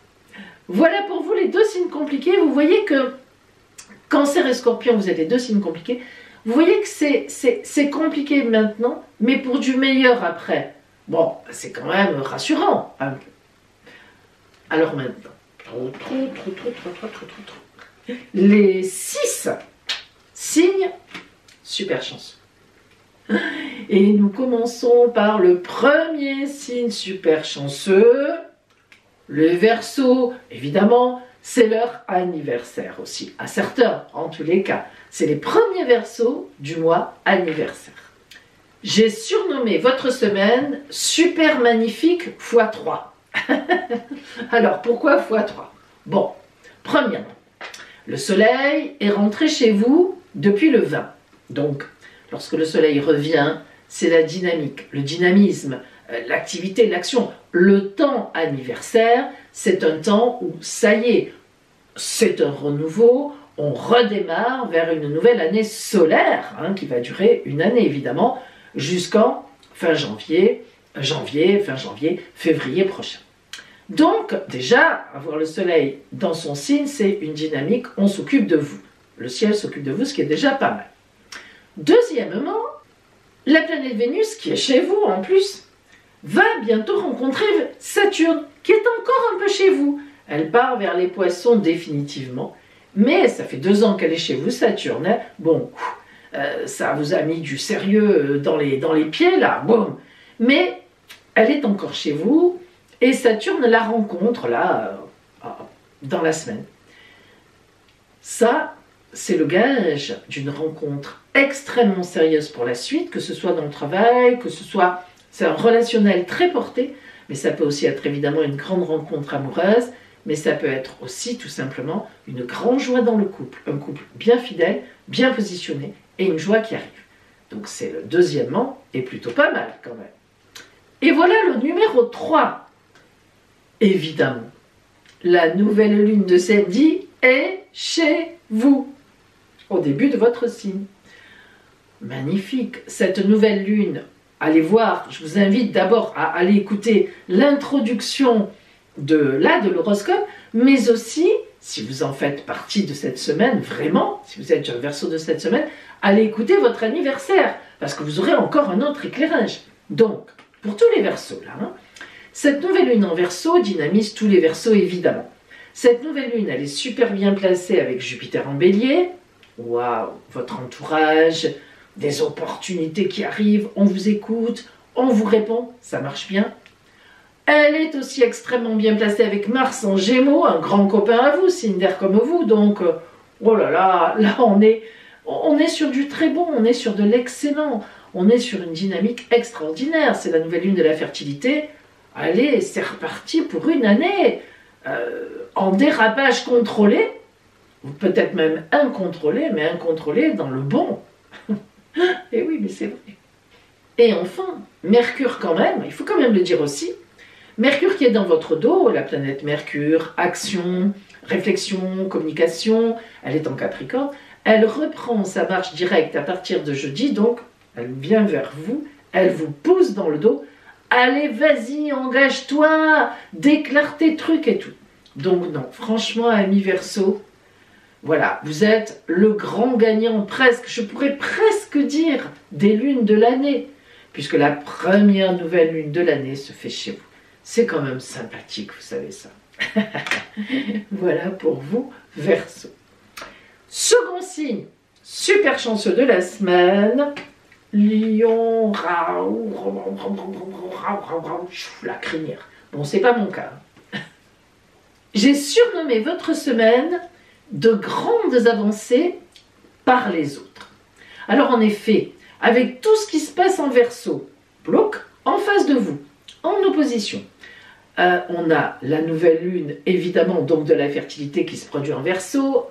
Voilà pour vous les deux signes compliqués. Vous voyez que Cancer et Scorpion, vous êtes les deux signes compliqués. Vous voyez que c'est compliqué maintenant, mais pour du meilleur après. Bon, c'est quand même rassurant un peu. Alors maintenant, les 6 signes super chanceux. Et nous commençons par le premier signe super chanceux, le Verseau. Évidemment, c'est leur anniversaire aussi, à certains en tous les cas. C'est les premiers Verseaux du mois anniversaire. J'ai surnommé votre semaine super magnifique x3. Alors pourquoi x3? Bon, premièrement, le soleil est rentré chez vous depuis le 20. Donc, lorsque le soleil revient, c'est la dynamique, le dynamisme, l'activité, l'action. Le temps anniversaire, c'est un temps où, ça y est, c'est un renouveau, on redémarre vers une nouvelle année solaire, hein, qui va durer une année évidemment, jusqu'en fin janvier, fin janvier, février prochain. Donc, déjà, avoir le soleil dans son signe, c'est une dynamique, on s'occupe de vous. Le ciel s'occupe de vous, ce qui est déjà pas mal. Deuxièmement, la planète Vénus, qui est chez vous en plus, va bientôt rencontrer Saturne, qui est encore un peu chez vous. Elle part vers les Poissons définitivement, mais ça fait 2 ans qu'elle est chez vous, Saturne. Hein. Bon, ça vous a mis du sérieux dans les pieds, là, boum. Mais elle est encore chez vous, et Saturne la rencontre, là, dans la semaine. Ça, c'est le gage d'une rencontre extrêmement sérieuse pour la suite, que ce soit dans le travail, que ce soit... C'est un relationnel très porté, mais ça peut aussi être évidemment une grande rencontre amoureuse, mais ça peut être aussi tout simplement une grande joie dans le couple, un couple bien fidèle, bien positionné, et une joie qui arrive. Donc c'est le deuxièmement, et plutôt pas mal quand même. Et voilà le numéro 3. Évidemment, la nouvelle lune de samedi est chez vous, au début de votre signe. Magnifique, cette nouvelle lune, allez voir, je vous invite d'abord à aller écouter l'introduction de l'horoscope, mais aussi, si vous en faites partie de cette semaine, vraiment, si vous êtes un Verseau de cette semaine, allez écouter votre anniversaire, parce que vous aurez encore un autre éclairage. Donc, pour tous les Verseaux là, hein, cette nouvelle lune en Verseau dynamise tous les Verseaux évidemment. Cette nouvelle lune, elle est super bien placée avec Jupiter en Bélier. Waouh, votre entourage, des opportunités qui arrivent, on vous écoute, on vous répond, ça marche bien. Elle est aussi extrêmement bien placée avec Mars en Gémeaux, un grand copain à vous, signe d'air comme vous, donc oh là là, là on est sur du très bon, on est sur de l'excellent, on est sur une dynamique extraordinaire, c'est la nouvelle lune de la fertilité. Allez, c'est reparti pour une année en dérapage contrôlé, ou peut-être même incontrôlé, mais incontrôlé dans le bon. Et oui, mais c'est vrai. Et enfin, Mercure quand même, il faut quand même le dire aussi, Mercure qui est dans votre dos, la planète Mercure, action, réflexion, communication, elle est en Capricorne, elle reprend sa marche directe à partir de jeudi, donc elle vient vers vous, elle vous pousse dans le dos, allez vas-y, engage-toi, déclare tes trucs et tout. Donc non, franchement, ami Verseau, voilà, vous êtes le grand gagnant presque, je pourrais presque dire, des lunes de l'année, puisque la première nouvelle lune de l'année se fait chez vous. C'est quand même sympathique, vous savez ça. Voilà pour vous, Verseau. Second signe super chanceux de la semaine, Lion, la crinière. Bon, c'est pas mon cas. J'ai surnommé votre semaine de grandes avancées par les autres. Alors en effet, avec tout ce qui se passe en Verseau, bloc, en face de vous, en opposition, on a la nouvelle lune, évidemment, donc de la fertilité qui se produit en Verseau.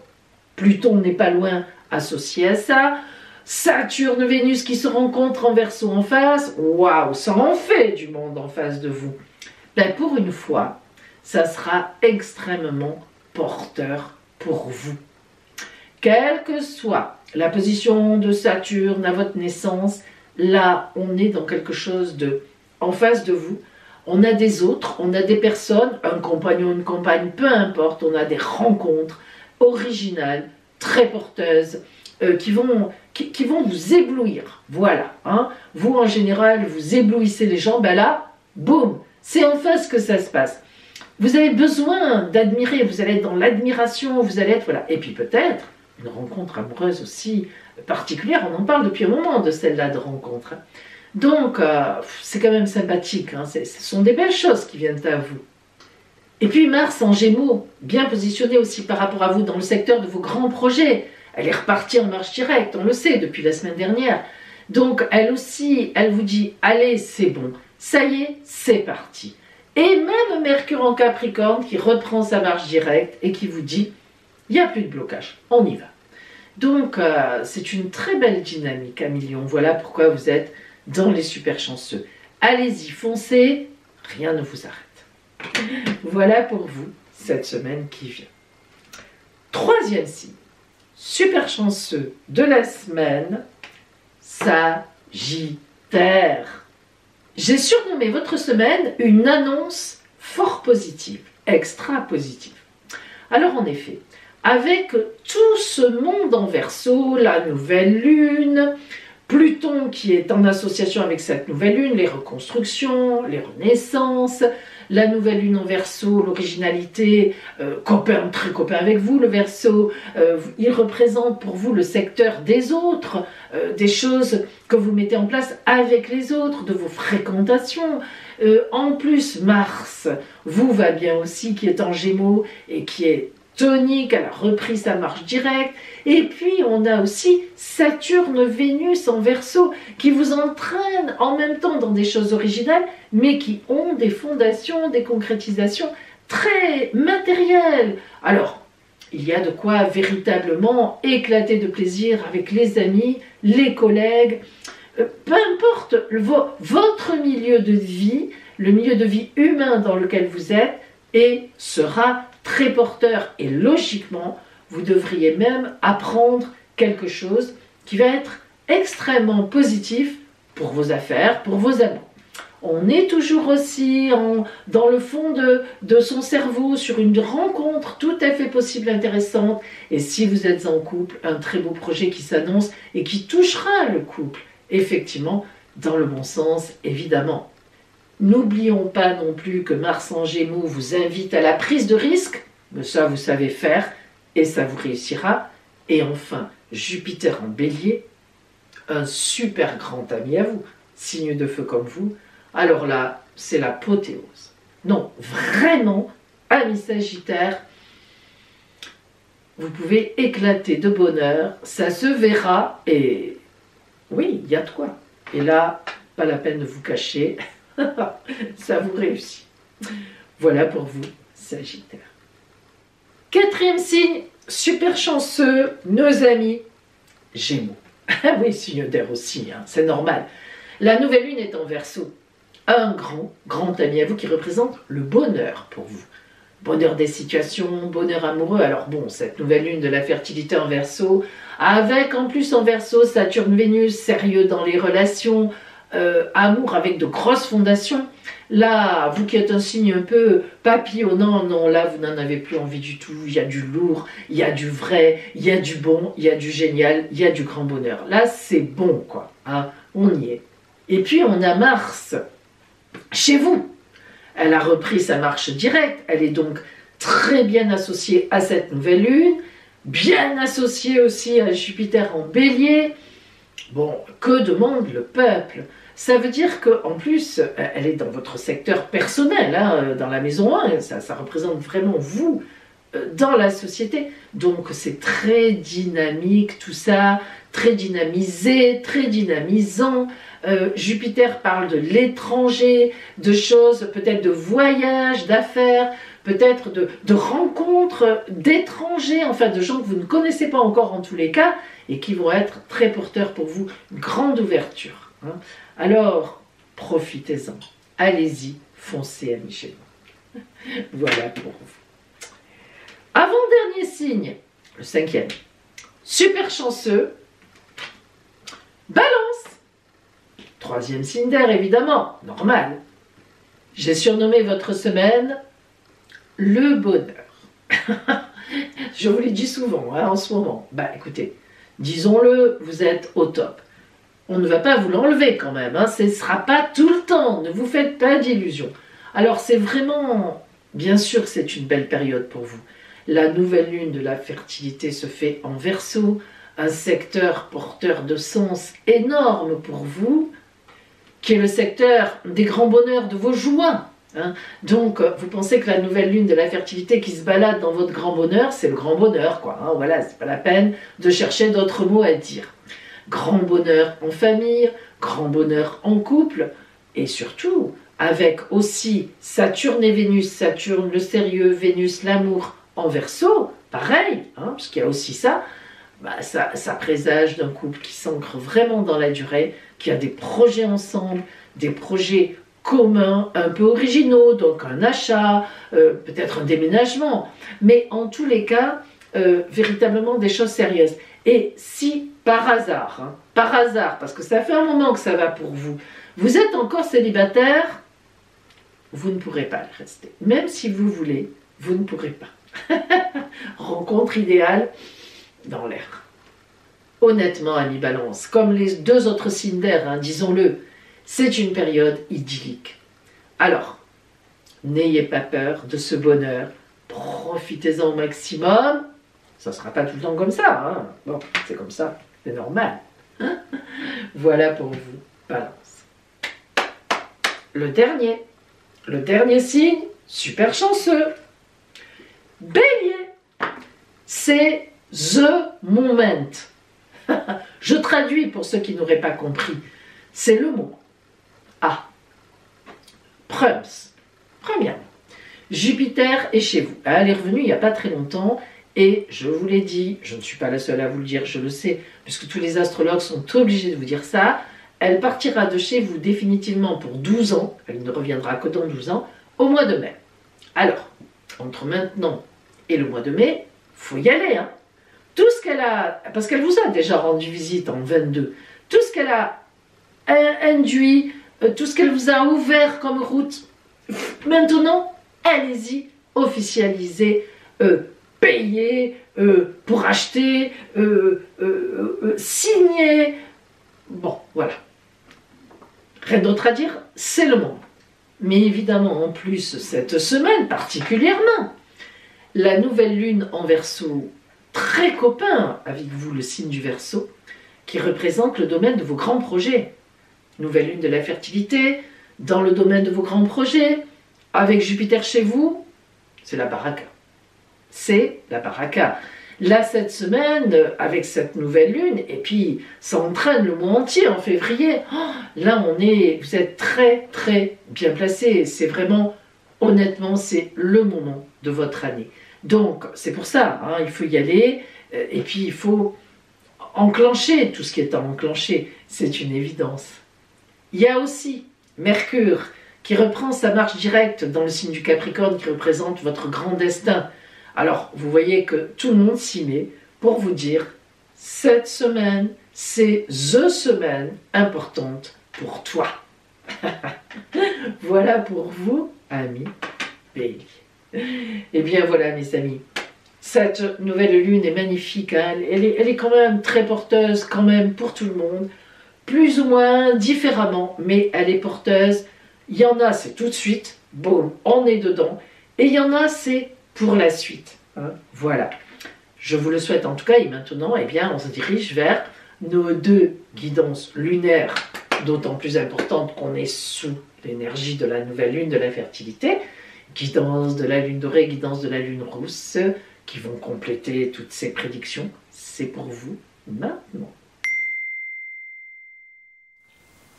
Pluton n'est pas loin associé à ça. Saturne, Vénus qui se rencontrent en Verseau en face. Waouh, ça en fait du monde en face de vous. Ben, pour une fois, ça sera extrêmement porteur pour vous. Quelle que soit la position de Saturne à votre naissance, là, on est dans quelque chose de en face de vous. On a des autres, on a des personnes, un compagnon, une compagne, peu importe, on a des rencontres originales, très porteuses, qui vont vous éblouir. Voilà. Hein. Vous, en général, vous éblouissez les gens, ben là, boum, c'est en face que ça se passe. Vous avez besoin d'admirer, vous allez être dans l'admiration, vous allez être, voilà. Et puis peut-être, une rencontre amoureuse aussi particulière, on en parle depuis un moment de celle-là de rencontre. Donc, c'est quand même sympathique, hein. Ce sont des belles choses qui viennent à vous. Et puis Mars en Gémeaux, bien positionné aussi par rapport à vous dans le secteur de vos grands projets. Elle est repartie en marche directe, on le sait, depuis la semaine dernière. Donc, elle aussi, elle vous dit, allez, c'est bon, ça y est, c'est parti. Et même Mercure en Capricorne qui reprend sa marche directe et qui vous dit, il n'y a plus de blocage, on y va. Donc, c'est une très belle dynamique, Lion. Voilà pourquoi vous êtes dans les super chanceux. Allez-y, foncez, rien ne vous arrête. Voilà pour vous, cette semaine qui vient. Troisième signe, super chanceux de la semaine, Sagittaire. J'ai surnommé votre semaine une annonce fort positive, extra positive. Alors en effet, avec tout ce monde en Verseau, la nouvelle lune, Pluton qui est en association avec cette nouvelle lune, les reconstructions, les renaissances, la nouvelle lune en Verseau, l'originalité, très copain avec vous, le Verseau, il représente pour vous le secteur des autres, des choses que vous mettez en place avec les autres, de vos fréquentations. En plus, Mars vous va bien aussi, qui est en Gémeaux et qui est tonique, elle a repris sa marche directe. Et puis, on a aussi Saturne, Vénus en Verseau qui vous entraîne en même temps dans des choses originales, mais qui ont des fondations, des concrétisations très matérielles. Alors, il y a de quoi véritablement éclater de plaisir avec les amis, les collègues, peu importe votre milieu de vie, le milieu de vie humain dans lequel vous êtes, et sera très porteur. Et logiquement, vous devriez même apprendre quelque chose qui va être extrêmement positif pour vos affaires, pour vos amants. On est toujours aussi dans le fond de son cerveau sur une rencontre tout à fait possible, intéressante. Et si vous êtes en couple, un très beau projet qui s'annonce et qui touchera le couple, effectivement, dans le bon sens, évidemment. N'oublions pas non plus que Mars en Gémeaux vous invite à la prise de risque, mais ça vous savez faire et ça vous réussira. Et enfin, Jupiter en Bélier, un super grand ami à vous, signe de feu comme vous. Alors là, c'est l'apothéose. Non, vraiment, ami Sagittaire, vous pouvez éclater de bonheur, ça se verra et oui, il y a de quoi. Et là, pas la peine de vous cacher. Ça vous réussit. Voilà pour vous, Sagittaire. Quatrième signe, super chanceux, nos amis Gémeaux. Ah oui, signe d'air aussi, hein, c'est normal. La nouvelle lune est en Verseau. Un grand ami à vous qui représente le bonheur pour vous. Bonheur des situations, bonheur amoureux. Alors bon, cette nouvelle lune de la fertilité en Verseau, avec en plus en Verseau Saturne-Vénus, sérieux dans les relations, amour avec de grosses fondations. Là, vous qui êtes un signe un peu papillonnant, non, là, vous n'en avez plus envie du tout. Il y a du lourd, il y a du vrai, il y a du bon, il y a du génial, il y a du grand bonheur. Là, c'est bon, quoi. Hein, on y est. Et puis, on a Mars chez vous. Elle a repris sa marche directe. Elle est donc très bien associée à cette nouvelle lune. bien associé aussi à Jupiter en bélier. Bon, que demande le peuple? Ça veut dire qu'en plus, elle est dans votre secteur personnel, hein, dans la maison 1, ça représente vraiment vous dans la société. Donc c'est très dynamique tout ça, très dynamisé, très dynamisant. Jupiter parle de l'étranger, de choses, peut-être de voyages, d'affaires, peut-être de rencontres d'étrangers, enfin de gens que vous ne connaissez pas encore en tous les cas, et qui vont être très porteurs pour vous. Une grande ouverture. Hein. Alors, profitez-en. Allez-y, foncez, amis chez vous. Voilà pour vous. Avant-dernier signe, le 5e. Super chanceux. Balance. 3e signe d'air, évidemment. Normal. J'ai surnommé votre semaine le bonheur. Je vous l'ai dit souvent, hein, en ce moment. Bah écoutez, disons-le, vous êtes au top. On ne va pas vous l'enlever quand même, hein. Ce ne sera pas tout le temps, ne vous faites pas d'illusions. Alors c'est vraiment, bien sûr que c'est une belle période pour vous. La nouvelle lune de la fertilité se fait en Verseau, un secteur porteur de sens énorme pour vous, qui est le secteur des grands bonheurs de vos joies. Hein. Donc vous pensez que la nouvelle lune de la fertilité qui se balade dans votre grand bonheur, c'est le grand bonheur, quoi. Hein. Voilà, c'est pas la peine de chercher d'autres mots à dire. Grand bonheur en famille, grand bonheur en couple, et surtout avec aussi Saturne et Vénus, Saturne le sérieux, Vénus l'amour en Verseau, pareil, hein, parce qu'il y a aussi ça, bah, ça présage d'un couple qui s'ancre vraiment dans la durée, qui a des projets ensemble, des projets communs, un peu originaux, donc un achat, peut-être un déménagement, mais en tous les cas, véritablement des choses sérieuses. Et si par hasard, parce que ça fait un moment que ça va pour vous, vous êtes encore célibataire, vous ne pourrez pas le rester. Même si vous voulez, vous ne pourrez pas. Rencontre idéale dans l'air. Honnêtement, amis Balance, comme les 2 autres signes d'air, hein, disons-le, c'est une période idyllique. Alors, n'ayez pas peur de ce bonheur, profitez-en au maximum. Ça ne sera pas tout le temps comme ça, hein. Bon, c'est comme ça, c'est normal. Hein. Voilà pour vous, Balance. Le dernier signe, super chanceux. Bélier, c'est the moment. Je traduis pour ceux qui n'auraient pas compris. C'est le moment. Ah, Prums. Premièrement, Jupiter est chez vous. Elle est revenue il n'y a pas très longtemps. Et je vous l'ai dit, je ne suis pas la seule à vous le dire, je le sais, puisque tous les astrologues sont obligés de vous dire ça, elle partira de chez vous définitivement pour 12 ans, elle ne reviendra que dans 12 ans, au mois de mai. Alors, entre maintenant et le mois de mai, il faut y aller. Hein. Tout ce qu'elle a, parce qu'elle vous a déjà rendu visite en 22, tout ce qu'elle a induit, tout ce qu'elle vous a ouvert comme route, maintenant, allez-y, officialisez, payer, pour acheter, signer. Bon, voilà. Rien d'autre à dire, c'est le moment. Mais évidemment, en plus, cette semaine particulièrement, la nouvelle lune en Verseau, très copain avec vous, le signe du Verseau, qui représente le domaine de vos grands projets. Nouvelle lune de la fertilité, dans le domaine de vos grands projets, avec Jupiter chez vous, c'est la baraka. C'est la baraka. Là, cette semaine, avec cette nouvelle lune, et puis ça entraîne le mois entier en février, oh, là, vous êtes très, très bien placé. C'est vraiment, honnêtement, c'est le moment de votre année. Donc, c'est pour ça, hein, il faut y aller, et puis il faut enclencher tout ce qui est à enclencher. C'est une évidence. Il y a aussi Mercure, qui reprend sa marche directe dans le signe du Capricorne, qui représente votre grand destin. Alors, vous voyez que tout le monde s'y met pour vous dire, cette semaine, c'est the semaine importante pour toi. Voilà pour vous, amis Bélier. Eh bien voilà, mes amis, cette nouvelle lune est magnifique, hein. Elle est quand même très porteuse, quand même, pour tout le monde, plus ou moins différemment, mais elle est porteuse. Il y en a, c'est tout de suite, boum, on est dedans, et il y en a, c'est pour la suite. Hein, voilà. Je vous le souhaite en tout cas, et maintenant, eh bien, on se dirige vers nos 2 guidances lunaires, d'autant plus importantes qu'on est sous l'énergie de la nouvelle lune, de la fertilité, guidance de la lune dorée, guidance de la lune rousse, qui vont compléter toutes ces prédictions. C'est pour vous maintenant.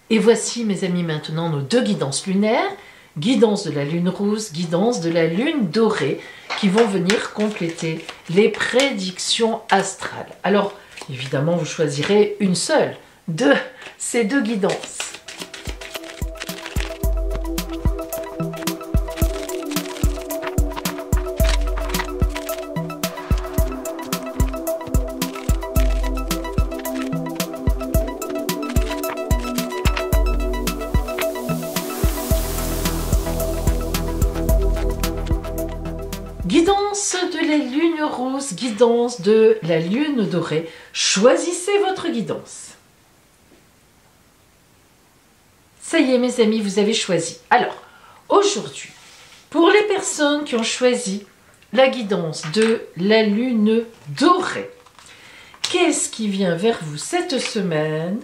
Et voici, mes amis, maintenant nos 2 guidances lunaires, guidance de la lune rousse, guidance de la lune dorée, qui vont venir compléter les prédictions astrales. Alors, évidemment, vous choisirez une seule de ces 2 guidances. Guidance de la lune rose, guidance de la lune dorée. Choisissez votre guidance. Ça y est, mes amis, vous avez choisi. Alors, aujourd'hui, pour les personnes qui ont choisi la guidance de la lune dorée, qu'est-ce qui vient vers vous cette semaine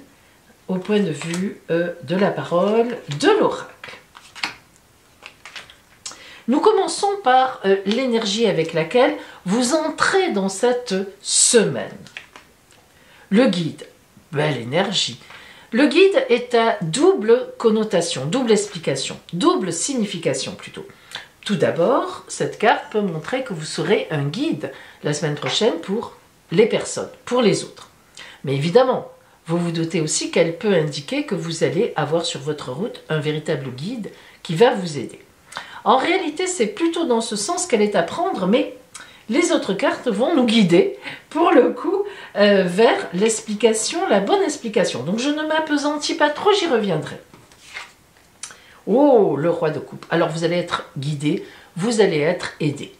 au point de vue de la parole de l'oracle? Nous commençons par l'énergie avec laquelle vous entrez dans cette semaine. Le guide, belle énergie. Le guide est à double connotation, double explication, double signification plutôt. Tout d'abord, cette carte peut montrer que vous serez un guide la semaine prochaine pour les personnes, pour les autres. Mais évidemment, vous vous doutez aussi qu'elle peut indiquer que vous allez avoir sur votre route un véritable guide qui va vous aider. En réalité, c'est plutôt dans ce sens qu'elle est à prendre, mais les autres cartes vont nous guider, pour le coup, vers l'explication, la bonne explication. Donc je ne m'appesantis pas trop, j'y reviendrai. Oh, le roi de coupe. Alors vous allez être guidé, vous allez être aidé.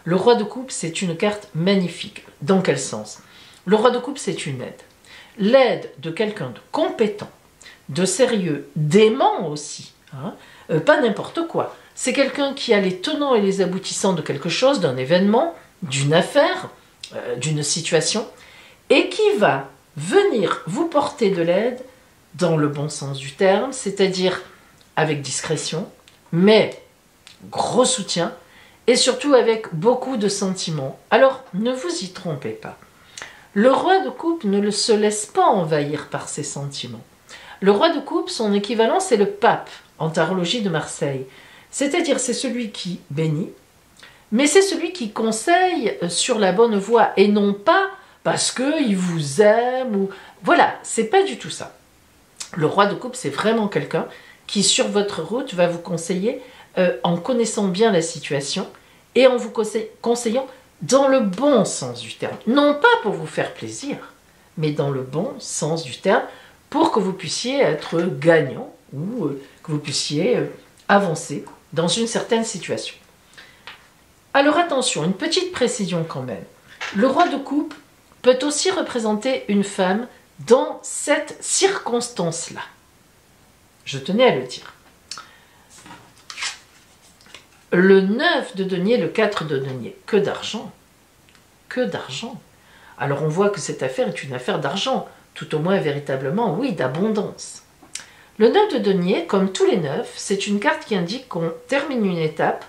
Le roi de coupe, c'est une carte magnifique. Dans quel sens? Le roi de coupe, c'est une aide. L'aide de quelqu'un de compétent, de sérieux, d'aimant aussi. Hein, pas n'importe quoi. C'est quelqu'un qui a les tenants et les aboutissants de quelque chose, d'un événement, d'une affaire, d'une situation, et qui va venir vous porter de l'aide dans le bon sens du terme, c'est-à-dire avec discrétion, mais gros soutien, et surtout avec beaucoup de sentiments. Alors, ne vous y trompez pas. Le roi de coupe ne se laisse pas envahir par ses sentiments. Le roi de coupe, son équivalent, c'est le pape, en tarologie de Marseille. C'est-à-dire, c'est celui qui bénit, mais c'est celui qui conseille sur la bonne voie, et non pas parce qu'il vous aime, ou... Voilà, c'est pas du tout ça. Le roi de coupe, c'est vraiment quelqu'un qui, sur votre route, va vous conseiller en connaissant bien la situation, et en vous conseillant dans le bon sens du terme. Non pas pour vous faire plaisir, mais dans le bon sens du terme, pour que vous puissiez être gagnant, ou que vous puissiez avancer dans une certaine situation. Alors attention, une petite précision quand même. Le roi de coupe peut aussi représenter une femme dans cette circonstance-là. Je tenais à le dire. Le 9 de denier, le 4 de denier. Que d'argent. Que d'argent. Alors on voit que cette affaire est une affaire d'argent, tout au moins véritablement, oui, d'abondance. Le 9 de denier, comme tous les 9, c'est une carte qui indique qu'on termine une étape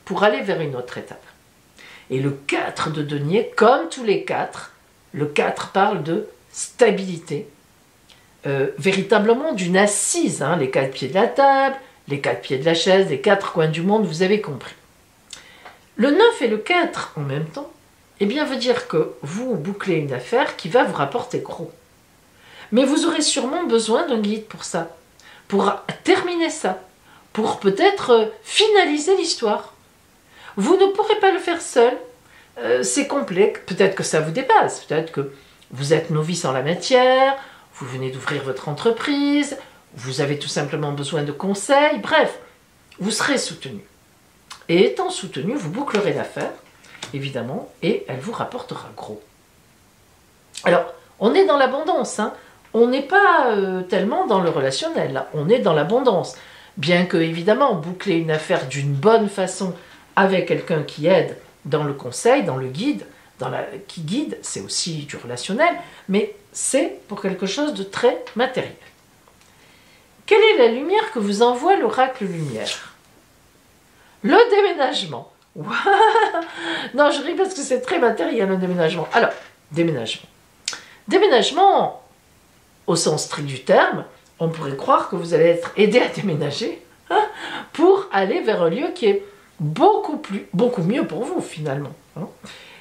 pour aller vers une autre étape. Et le 4 de denier, comme tous les 4, le 4 parle de stabilité, véritablement d'une assise, hein, les 4 pieds de la table, les 4 pieds de la chaise, les 4 coins du monde, vous avez compris. Le 9 et le 4 en même temps, eh bien veut dire que vous bouclez une affaire qui va vous rapporter gros. Mais vous aurez sûrement besoin d'un guide pour ça, pour terminer ça, pour peut-être finaliser l'histoire. Vous ne pourrez pas le faire seul, c'est complexe, peut-être que ça vous dépasse, peut-être que vous êtes novice en la matière, vous venez d'ouvrir votre entreprise, vous avez tout simplement besoin de conseils, bref, vous serez soutenu. Et étant soutenu, vous bouclerez l'affaire, évidemment, et elle vous rapportera gros. Alors, on est dans l'abondance, hein. On n'est pas tellement dans le relationnel, là. On est dans l'abondance. Bien que, évidemment, boucler une affaire d'une bonne façon avec quelqu'un qui aide dans le conseil, dans le guide, qui guide, c'est aussi du relationnel, mais c'est pour quelque chose de très matériel. Quelle est la lumière que vous envoie l'oracle lumière? Le déménagement. Non, je ris parce que c'est très matériel, le déménagement. Alors, déménagement. Déménagement, au sens strict du terme, on pourrait croire que vous allez être aidé à déménager pour aller vers un lieu qui est beaucoup mieux pour vous, finalement.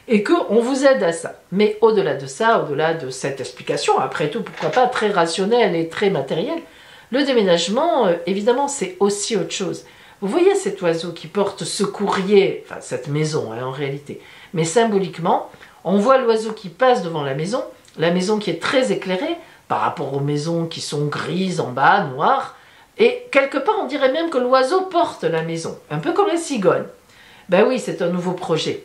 Et qu'on vous aide à ça. Mais au-delà de ça, au-delà de cette explication, après tout, pourquoi pas, très rationnelle et très matérielle, le déménagement, évidemment, c'est aussi autre chose. Vous voyez cet oiseau qui porte ce courrier, enfin cette maison en réalité, mais symboliquement, on voit l'oiseau qui passe devant la maison qui est très éclairée par rapport aux maisons qui sont grises en bas, noires, et quelque part on dirait même que l'oiseau porte la maison, un peu comme la cigogne. Ben oui, c'est un nouveau projet.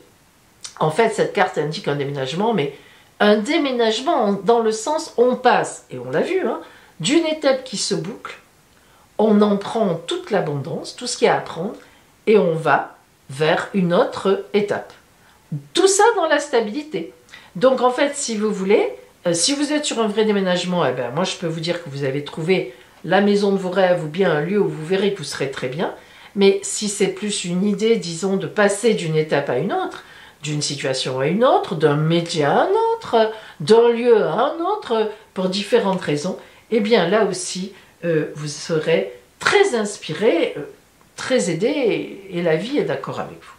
En fait, cette carte indique un déménagement, mais un déménagement dans le sens on passe, et on l'a vu, d'une étape qui se boucle, on en prend toute l'abondance, tout ce qu'il y a à prendre, et on va vers une autre étape. Tout ça dans la stabilité. Donc en fait, si vous voulez, si vous êtes sur un vrai déménagement, eh ben, moi je peux vous dire que vous avez trouvé la maison de vos rêves ou bien un lieu où vous verrez que vous serez très bien. Mais si c'est plus une idée, disons, de passer d'une étape à une autre, d'une situation à une autre, d'un métier à un autre, d'un lieu à un autre, pour différentes raisons, eh bien là aussi, vous serez très inspiré, très aidé, et la vie est d'accord avec vous.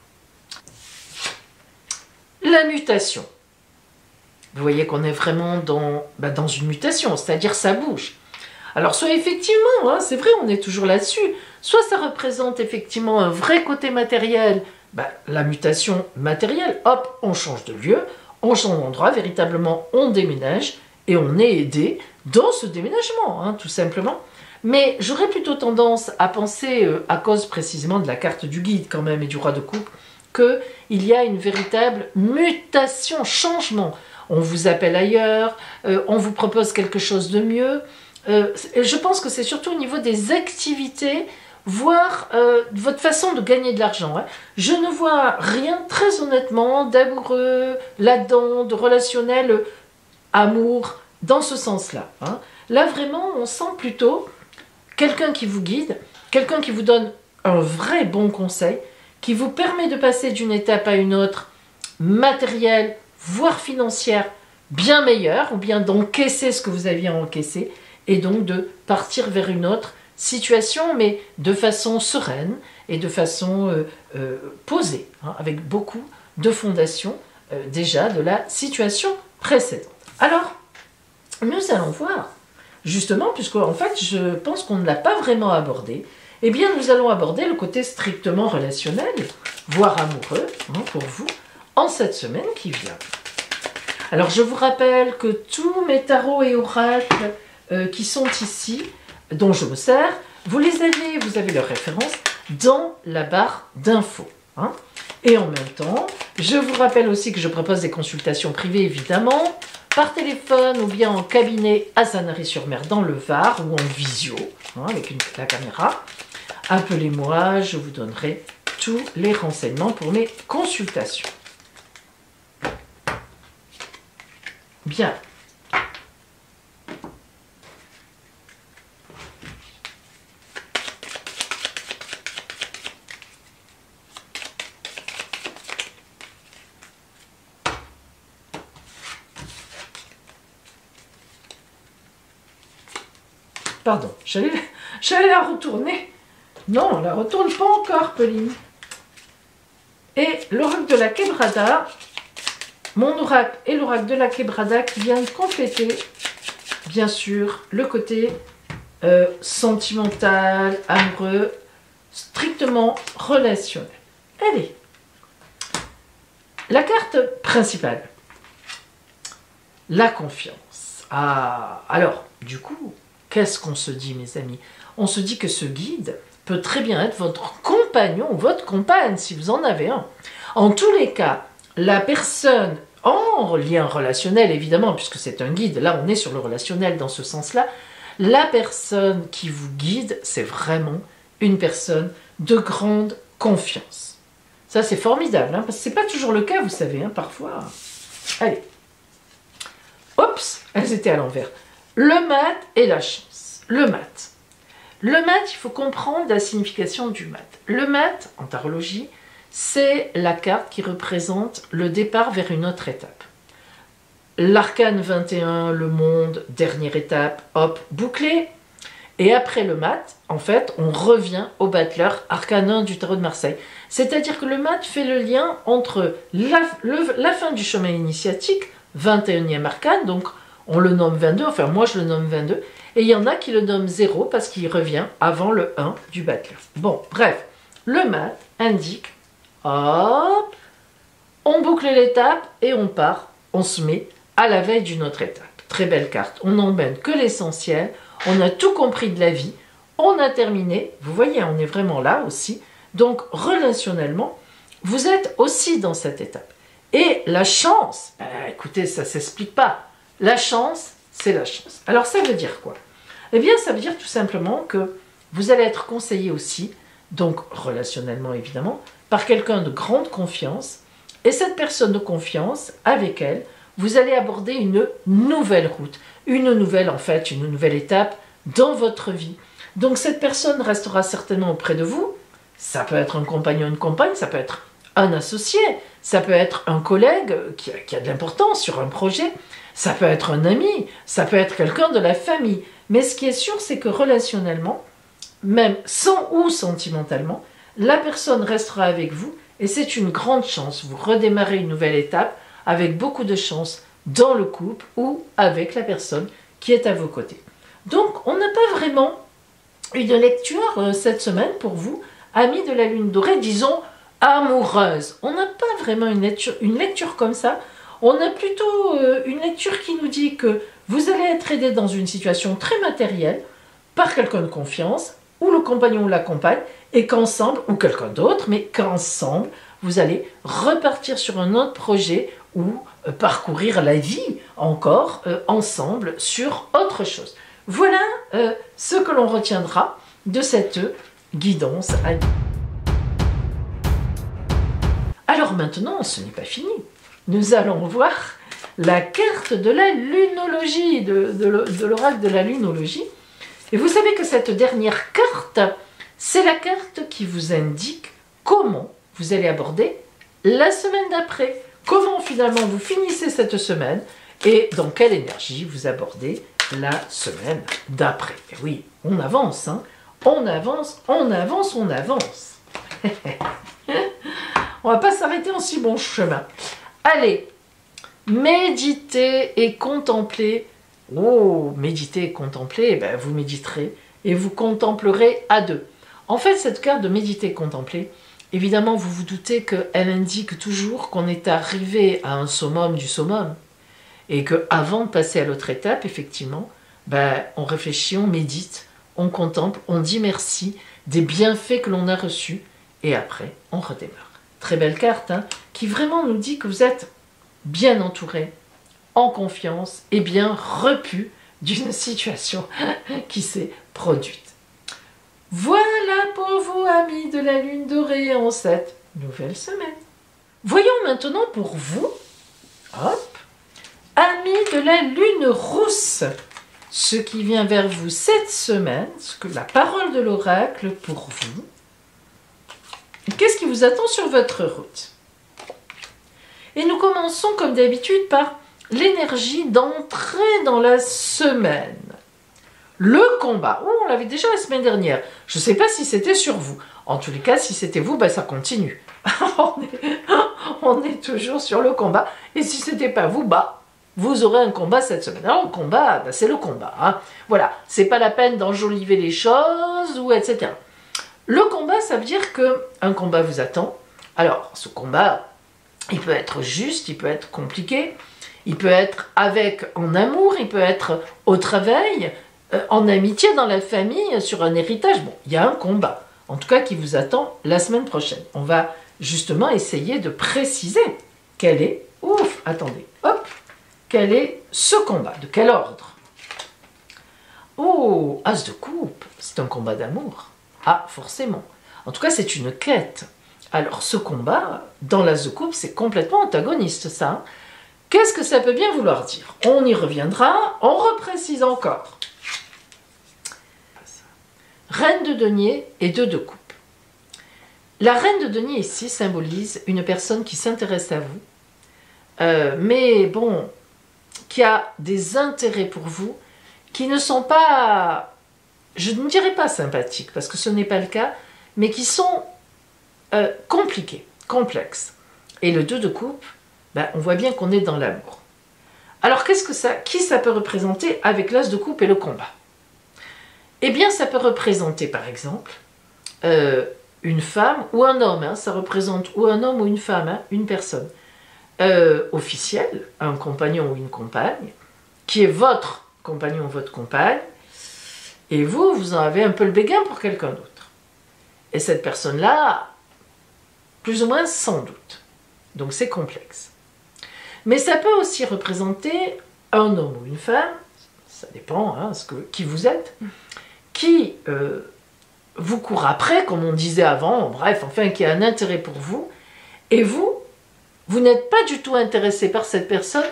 La mutation. Vous voyez qu'on est vraiment dans une mutation, c'est-à-dire ça bouge. Alors soit effectivement, c'est vrai, on est toujours là-dessus, soit ça représente effectivement un vrai côté matériel, la mutation matérielle, hop, on change de lieu, on change d'endroit, véritablement on déménage, et on est aidé dans ce déménagement, tout simplement. Mais j'aurais plutôt tendance à penser, à cause précisément de la carte du guide quand même et du roi de coupe, qu'il y a une véritable mutation, changement. On vous appelle ailleurs, on vous propose quelque chose de mieux. Je pense que c'est surtout au niveau des activités, voire votre façon de gagner de l'argent. Je ne vois rien, très honnêtement, d'amoureux, là-dedans, de relationnel, amour, dans ce sens-là. Là, vraiment, on sent plutôt quelqu'un qui vous guide, quelqu'un qui vous donne un vrai bon conseil, qui vous permet de passer d'une étape à une autre, matérielle, voire financière, bien meilleure, ou bien d'encaisser ce que vous aviez à encaisser, et donc de partir vers une autre situation, mais de façon sereine et de façon posée, avec beaucoup de fondations déjà de la situation précédente. Alors, nous allons voir, justement, puisque en fait, je pense qu'on ne l'a pas vraiment abordé, eh bien, nous allons aborder le côté strictement relationnel, voire amoureux, pour vous, en cette semaine qui vient. Alors, je vous rappelle que tous mes tarots et oracles qui sont ici, dont je me sers, vous avez leurs références dans la barre d'infos. Et en même temps, je vous rappelle aussi que je propose des consultations privées, évidemment, par téléphone ou bien en cabinet à Sanary-sur-Mer dans le Var ou en visio, avec la caméra. Appelez-moi, je vous donnerai tous les renseignements pour mes consultations. Bien. Pardon, j'allais la retourner. Non, on la retourne pas encore, Pauline. Et l'oracle de la Quebrada, mon oracle et l'oracle de la Quebrada qui viennent compléter, bien sûr, le côté sentimental, amoureux, strictement relationnel. Allez, la carte principale, la confiance. Alors, du coup, qu'est-ce qu'on se dit, mes amis? On se dit que ce guide peut très bien être votre compagnon ou votre compagne, si vous en avez un. En tous les cas, la personne en lien relationnel, évidemment, puisque c'est un guide, là on est sur le relationnel dans ce sens-là, la personne qui vous guide, c'est vraiment une personne de grande confiance. Ça, c'est formidable, parce que ce n'est pas toujours le cas, vous savez, parfois. Allez. Oups, elles étaient à l'envers. Le mat et la chance. Le mat. Le mat, il faut comprendre la signification du mat. Le mat, en tarologie, c'est la carte qui représente le départ vers une autre étape. L'arcane 21, le monde, dernière étape, hop, bouclé. Et après le mat, en fait, on revient au battleur arcane 1 du tarot de Marseille. C'est-à-dire que le mat fait le lien entre la fin du chemin initiatique, 21e arcane, donc on le nomme 22, enfin moi je le nomme 22, et il y en a qui le nomment 0 parce qu'il revient avant le 1 du battleur. Bon, bref, le mat indique, hop, on boucle l'étape et on part, on se met à la veille d'une autre étape. Très belle carte, on n'emmène que l'essentiel, on a tout compris de la vie, on a terminé, vous voyez, on est vraiment là aussi, donc relationnellement, vous êtes aussi dans cette étape. Et la chance, écoutez, ça ne s'explique pas, la chance, c'est la chance. Alors ça veut dire quoi? Eh bien, ça veut dire tout simplement que vous allez être conseillé aussi, donc relationnellement évidemment, par quelqu'un de grande confiance, et cette personne de confiance, avec elle, vous allez aborder une nouvelle route, une nouvelle étape dans votre vie. Donc cette personne restera certainement auprès de vous, ça peut être un compagnon, une compagne, ça peut être un associé, ça peut être un collègue qui a de l'importance sur un projet, ça peut être un ami, ça peut être quelqu'un de la famille. Mais ce qui est sûr, c'est que relationnellement, même sans ou sentimentalement, la personne restera avec vous et c'est une grande chance. Vous redémarrez une nouvelle étape avec beaucoup de chance dans le couple ou avec la personne qui est à vos côtés. Donc, on n'a pas vraiment une lecture cette semaine pour vous, amis de la lune dorée, disons amoureuse. On n'a pas vraiment une lecture comme ça. On a plutôt une lecture qui nous dit que vous allez être aidé dans une situation très matérielle par quelqu'un de confiance, ou le compagnon ou la compagne, et qu'ensemble, ou quelqu'un d'autre, mais qu'ensemble, vous allez repartir sur un autre projet ou parcourir la vie encore ensemble sur autre chose. Voilà ce que l'on retiendra de cette guidance. Alors maintenant, ce n'est pas fini. Nous allons voir la carte de la lunologie, de l'oracle de la lunologie. Et vous savez que cette dernière carte, c'est la carte qui vous indique comment vous allez aborder la semaine d'après. Comment finalement vous finissez cette semaine et dans quelle énergie vous abordez la semaine d'après. Et oui, on avance, hein. On avance, on avance, on avance. On va pas s'arrêter en si bon chemin. Allez, méditez et contemplez. Oh, méditer et contempler, ben vous méditerez et vous contemplerez à deux. En fait, cette carte de méditer et contempler, évidemment, vous vous doutez qu'elle indique toujours qu'on est arrivé à un summum du summum. Et qu'avant de passer à l'autre étape, effectivement, ben, on réfléchit, on médite, on contemple, on dit merci des bienfaits que l'on a reçus. Et après, on redémarre. Très belle carte, hein, qui vraiment nous dit que vous êtes bien entouré, en confiance et bien repu d'une situation qui s'est produite. Voilà pour vous, amis de la lune dorée en cette nouvelle semaine. Voyons maintenant pour vous, hop, amis de la lune rousse, ce qui vient vers vous cette semaine, ce que la parole de l'oracle pour vous. Qu'est-ce qui vous attend sur votre route? Et nous commençons comme d'habitude par l'énergie d'entrée dans la semaine. Le combat. Oh, on l'avait déjà la semaine dernière. Je ne sais pas si c'était sur vous. En tous les cas, si c'était vous, ben, ça continue. on est toujours sur le combat. Et si ce n'était pas vous, bah, vous aurez un combat cette semaine. Alors, le combat, ben, c'est le combat. Hein. Voilà, c'est pas la peine d'enjoliver les choses, ou etc. Le combat, ça veut dire qu'un combat vous attend. Alors, ce combat, il peut être juste, il peut être compliqué, il peut être en amour, il peut être au travail, en amitié, dans la famille, sur un héritage. Bon, il y a un combat, en tout cas qui vous attend la semaine prochaine. On va justement essayer de préciser quel est, quel est ce combat, de quel ordre. Oh, As de coupe, c'est un combat d'amour. Ah, forcément. En tout cas, c'est une quête. Alors, ce combat, dans l'As de coupe, c'est complètement antagoniste, ça. Hein. Qu'est-ce que ça peut bien vouloir dire? On y reviendra, on reprécise encore. Reine de denier et deux de coupe. La reine de denier ici symbolise une personne qui s'intéresse à vous, mais bon, qui a des intérêts pour vous, qui ne sont pas, je ne dirais pas sympathiques, parce que ce n'est pas le cas, mais qui sont compliqués, complexes. Et le 2 de coupe, ben, on voit bien qu'on est dans l'amour. Alors qui ça peut représenter avec l'as de coupe et le combat? Eh bien, ça peut représenter, par exemple, une femme ou un homme, hein, ça représente ou un homme ou une femme, hein, une personne officielle, un compagnon ou une compagne, qui est votre compagnon ou votre compagne, et vous, vous en avez un peu le béguin pour quelqu'un d'autre. Et cette personne-là, plus ou moins sans doute. Donc c'est complexe. Mais ça peut aussi représenter un homme ou une femme, ça dépend hein, qui vous êtes, qui vous court après, comme on disait avant, bref, enfin, qui a un intérêt pour vous, et vous n'êtes pas du tout intéressé par cette personne,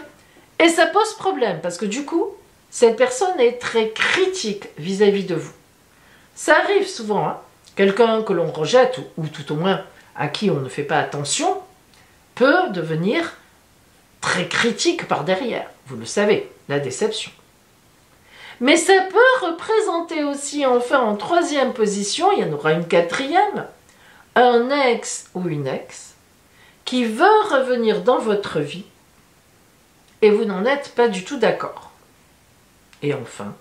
et ça pose problème, parce que du coup, cette personne est très critique vis-à-vis de vous. Ça arrive souvent, hein, quelqu'un que l'on rejette, ou tout au moins à qui on ne fait pas attention, peut devenir très critique par derrière. Vous le savez, la déception. Mais ça peut représenter aussi, enfin, en troisième position, il y en aura une quatrième, un ex ou une ex qui veut revenir dans votre vie et vous n'en êtes pas du tout d'accord. Et enfin,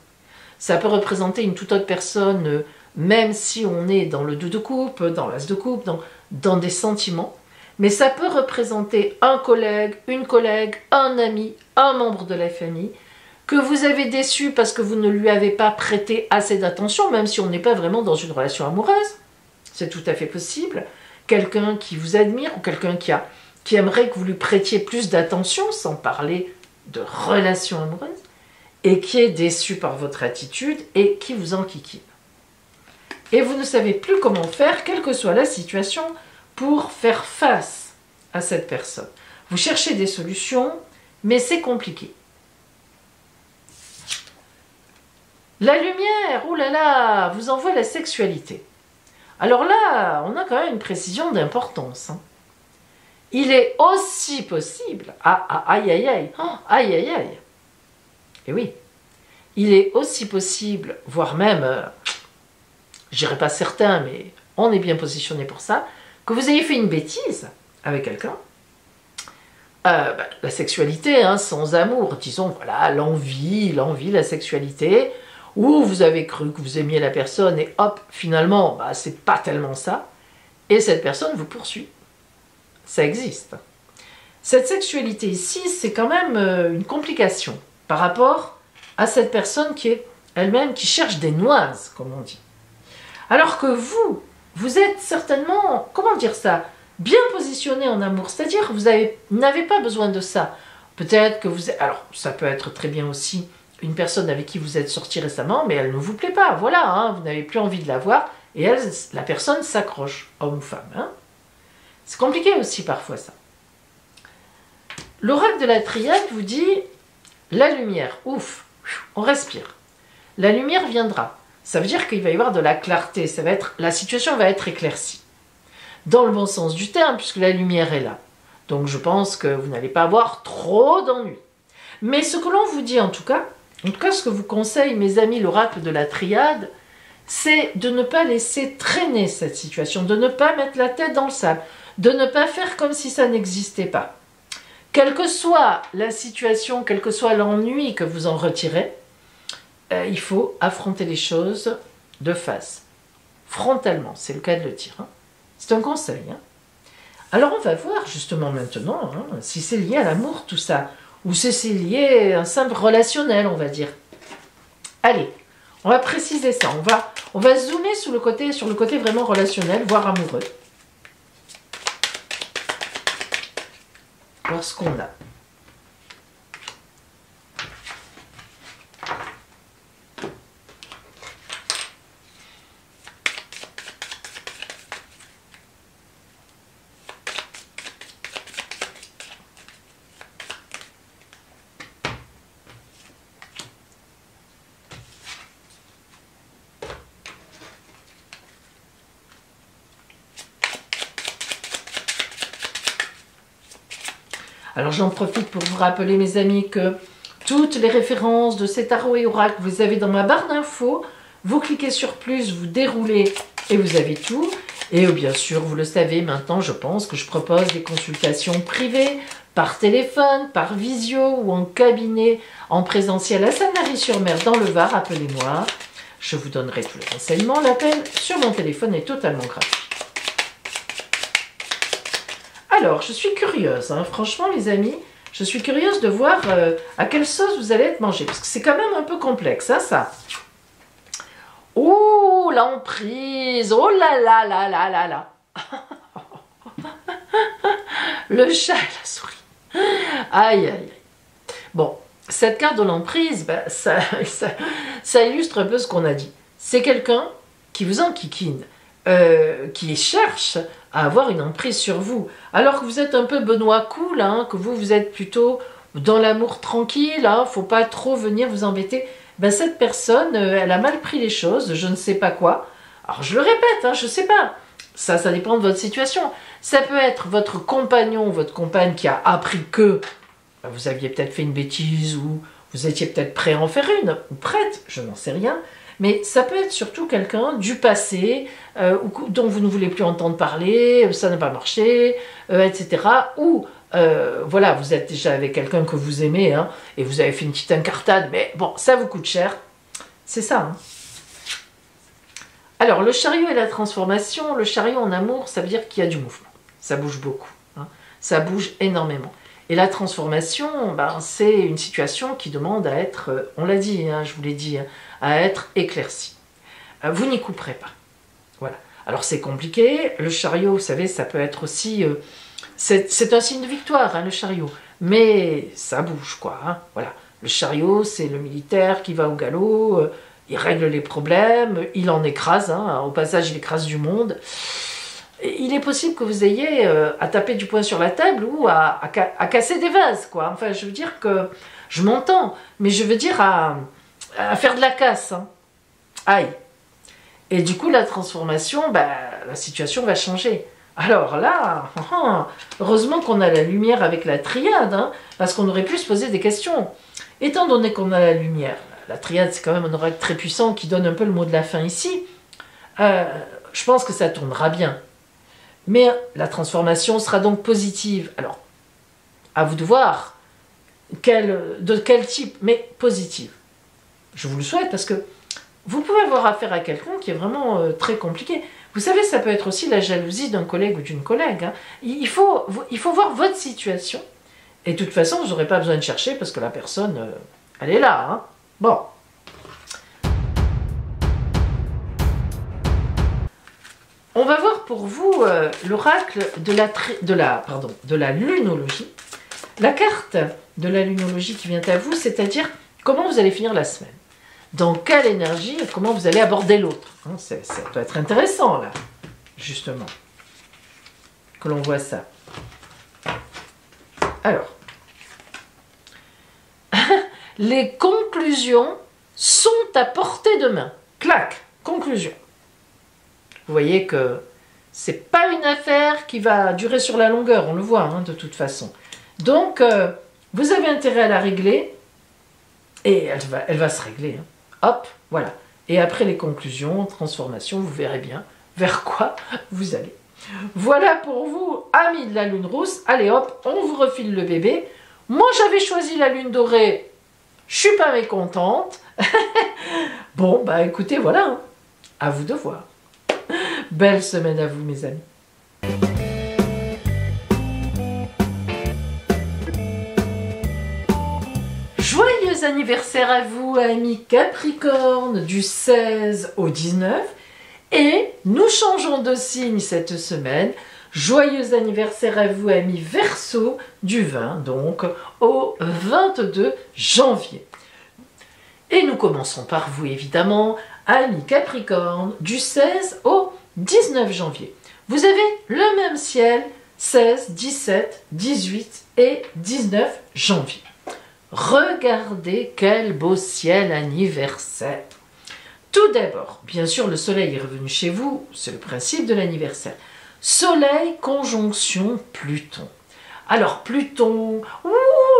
ça peut représenter une toute autre personne, même si on est dans le 2 de coupe, dans l'as de coupe, dans des sentiments, mais ça peut représenter un collègue, un ami, un membre de la famille, que vous avez déçu parce que vous ne lui avez pas prêté assez d'attention, même si on n'est pas vraiment dans une relation amoureuse. C'est tout à fait possible. Quelqu'un qui vous admire ou quelqu'un qui aimerait que vous lui prêtiez plus d'attention, sans parler de relation amoureuse, et qui est déçu par votre attitude et qui vous enquiquine. Et vous ne savez plus comment faire, quelle que soit la situation, pour faire face à cette personne. Vous cherchez des solutions, mais c'est compliqué. La lumière, oh là là, vous envoie la sexualité. Alors là, on a quand même une précision d'importance. Hein. Il est aussi possible, aïe aïe aïe, oh, aïe aïe aïe, et oui, il est aussi possible, voire même, je dirais pas certain, mais on est bien positionné pour ça, que vous ayez fait une bêtise avec quelqu'un. La sexualité, hein, sans amour, disons, voilà, l'envie, la sexualité, ou vous avez cru que vous aimiez la personne et hop, finalement, c'est pas tellement ça, et cette personne vous poursuit. Ça existe. Cette sexualité ici, c'est quand même une complication par rapport à cette personne qui est elle-même, qui cherche des noises, comme on dit. Alors que vous êtes certainement, comment dire ça, bien positionné en amour, c'est-à-dire que vous n'avez pas besoin de ça. Peut-être que vous êtes, alors ça peut être très bien aussi une personne avec qui vous êtes sorti récemment, mais elle ne vous plaît pas, voilà, hein, vous n'avez plus envie de la voir, et la personne s'accroche, homme ou femme. Hein. C'est compliqué aussi parfois ça. L'oracle de la triade vous dit, la lumière, ouf, on respire. La lumière viendra. Ça veut dire qu'il va y avoir de la clarté, la situation va être éclaircie. Dans le bon sens du terme, puisque la lumière est là. Donc je pense que vous n'allez pas avoir trop d'ennuis. Mais ce que l'on vous dit en tout cas, ce que vous conseille mes amis l'oracle de la triade, c'est de ne pas laisser traîner cette situation, de ne pas mettre la tête dans le sable, de ne pas faire comme si ça n'existait pas. Quelle que soit la situation, quel que soit l'ennui que vous en retirez, il faut affronter les choses de face, frontalement, c'est le cas de le dire. Hein. C'est un conseil. Hein. Alors on va voir justement maintenant hein, si c'est lié à l'amour tout ça, ou si c'est lié à un simple relationnel, on va dire. Allez, on va préciser ça, on va zoomer sur le côté vraiment relationnel, voire amoureux. Voir ce qu'on a. Alors j'en profite pour vous rappeler mes amis que toutes les références de ces tarots et oracles, vous les avez dans ma barre d'infos. Vous cliquez sur plus, vous déroulez et vous avez tout. Et bien sûr, vous le savez maintenant, je pense que je propose des consultations privées par téléphone, par visio ou en cabinet en présentiel à Sanary-sur-Mer dans le Var. Appelez-moi, je vous donnerai tous les renseignements. L'appel sur mon téléphone est totalement gratuit. Alors, je suis curieuse, hein, franchement les amis, je suis curieuse de voir à quelle sauce vous allez être mangé, parce que c'est quand même un peu complexe, hein, ça. Oh, l'emprise, oh là là là là là là. Le chat et la souris. Aïe, aïe, aïe. Bon, cette carte de l'emprise, ben, ça illustre un peu ce qu'on a dit. C'est quelqu'un qui vous enquiquine, qui cherche à avoir une emprise sur vous. Alors que vous êtes un peu Benoît cool, hein, que vous êtes plutôt dans l'amour tranquille, hein, faut pas trop venir vous embêter. Ben, cette personne, elle a mal pris les choses, je ne sais pas quoi. Alors je le répète, hein, je ne sais pas. Ça dépend de votre situation. Ça peut être votre compagnon ou votre compagne qui a appris que vous aviez peut-être fait une bêtise ou vous étiez peut-être prêt à en faire une, ou prête, je n'en sais rien. Mais ça peut être surtout quelqu'un du passé dont vous ne voulez plus entendre parler, ça n'a pas marché, etc. Ou voilà, vous êtes déjà avec quelqu'un que vous aimez hein, et vous avez fait une petite incartade, mais bon, ça vous coûte cher. C'est ça. Hein. Alors, le chariot et la transformation, le chariot en amour, ça veut dire qu'il y a du mouvement. Ça bouge beaucoup. Hein. Ça bouge énormément. Et la transformation, ben, c'est une situation qui demande à être, on l'a dit, hein, je vous l'ai dit, hein, à être éclaircie. Vous n'y couperez pas. Voilà. Alors c'est compliqué. Le chariot, vous savez, ça peut être aussi... c'est un signe de victoire, hein, le chariot. Mais ça bouge, quoi. Hein. Voilà. Le chariot, c'est le militaire qui va au galop, il règle les problèmes, il en écrase. Hein, au passage, il écrase du monde. Il est possible que vous ayez à taper du poing sur la table ou à casser des vases, quoi. Enfin, je veux dire que... Je m'entends, mais je veux dire à faire de la casse. Hein. Aïe. Et du coup, la transformation, bah, la situation va changer. Alors là, heureusement qu'on a la lumière avec la triade, hein, parce qu'on aurait pu se poser des questions. Étant donné qu'on a la lumière, la triade, c'est quand même un oracle très puissant qui donne un peu le mot de la fin ici, je pense que ça tournera bien. Mais la transformation sera donc positive. Alors, à vous de voir de quel type, mais positive. Je vous le souhaite parce que vous pouvez avoir affaire à quelqu'un qui est vraiment très compliqué. Vous savez, ça peut être aussi la jalousie d'un collègue ou d'une collègue. Hein. Il faut voir votre situation. Et de toute façon, vous n'aurez pas besoin de chercher parce que la personne, elle est là. Hein. Bon. On va voir pour vous l'oracle de la lunologie. La carte de la lunologie qui vient à vous, c'est-à-dire comment vous allez finir la semaine. Dans quelle énergie et comment vous allez aborder l'autre. Hein, ça doit être intéressant, là, justement, que l'on voit ça. Alors, les conclusions sont à portée de main. Clac, conclusion. Vous voyez que c'est pas une affaire qui va durer sur la longueur, on le voit hein, de toute façon. Donc, vous avez intérêt à la régler et elle va se régler. Hein. Hop, voilà. Et après les conclusions, transformation, vous verrez bien vers quoi vous allez. Voilà pour vous, amis de la lune rousse. Allez hop, on vous refile le bébé. Moi, j'avais choisi la lune dorée. Je suis pas mécontente. Bon, bah écoutez, voilà. Hein. À vous de voir. Belle semaine à vous, mes amis. Joyeux anniversaire à vous, amis Capricorne, du 16 au 19. Et nous changeons de signe cette semaine. Joyeux anniversaire à vous, amis Verseau, du 20 donc au 22 janvier. Et nous commençons par vous, évidemment, amis Capricorne, du 16 au 19 janvier. Vous avez le même ciel, 16, 17, 18 et 19 janvier. Regardez quel beau ciel anniversaire. Tout d'abord, bien sûr, le soleil est revenu chez vous, c'est le principe de l'anniversaire. Soleil conjonction Pluton. Alors Pluton, ouh,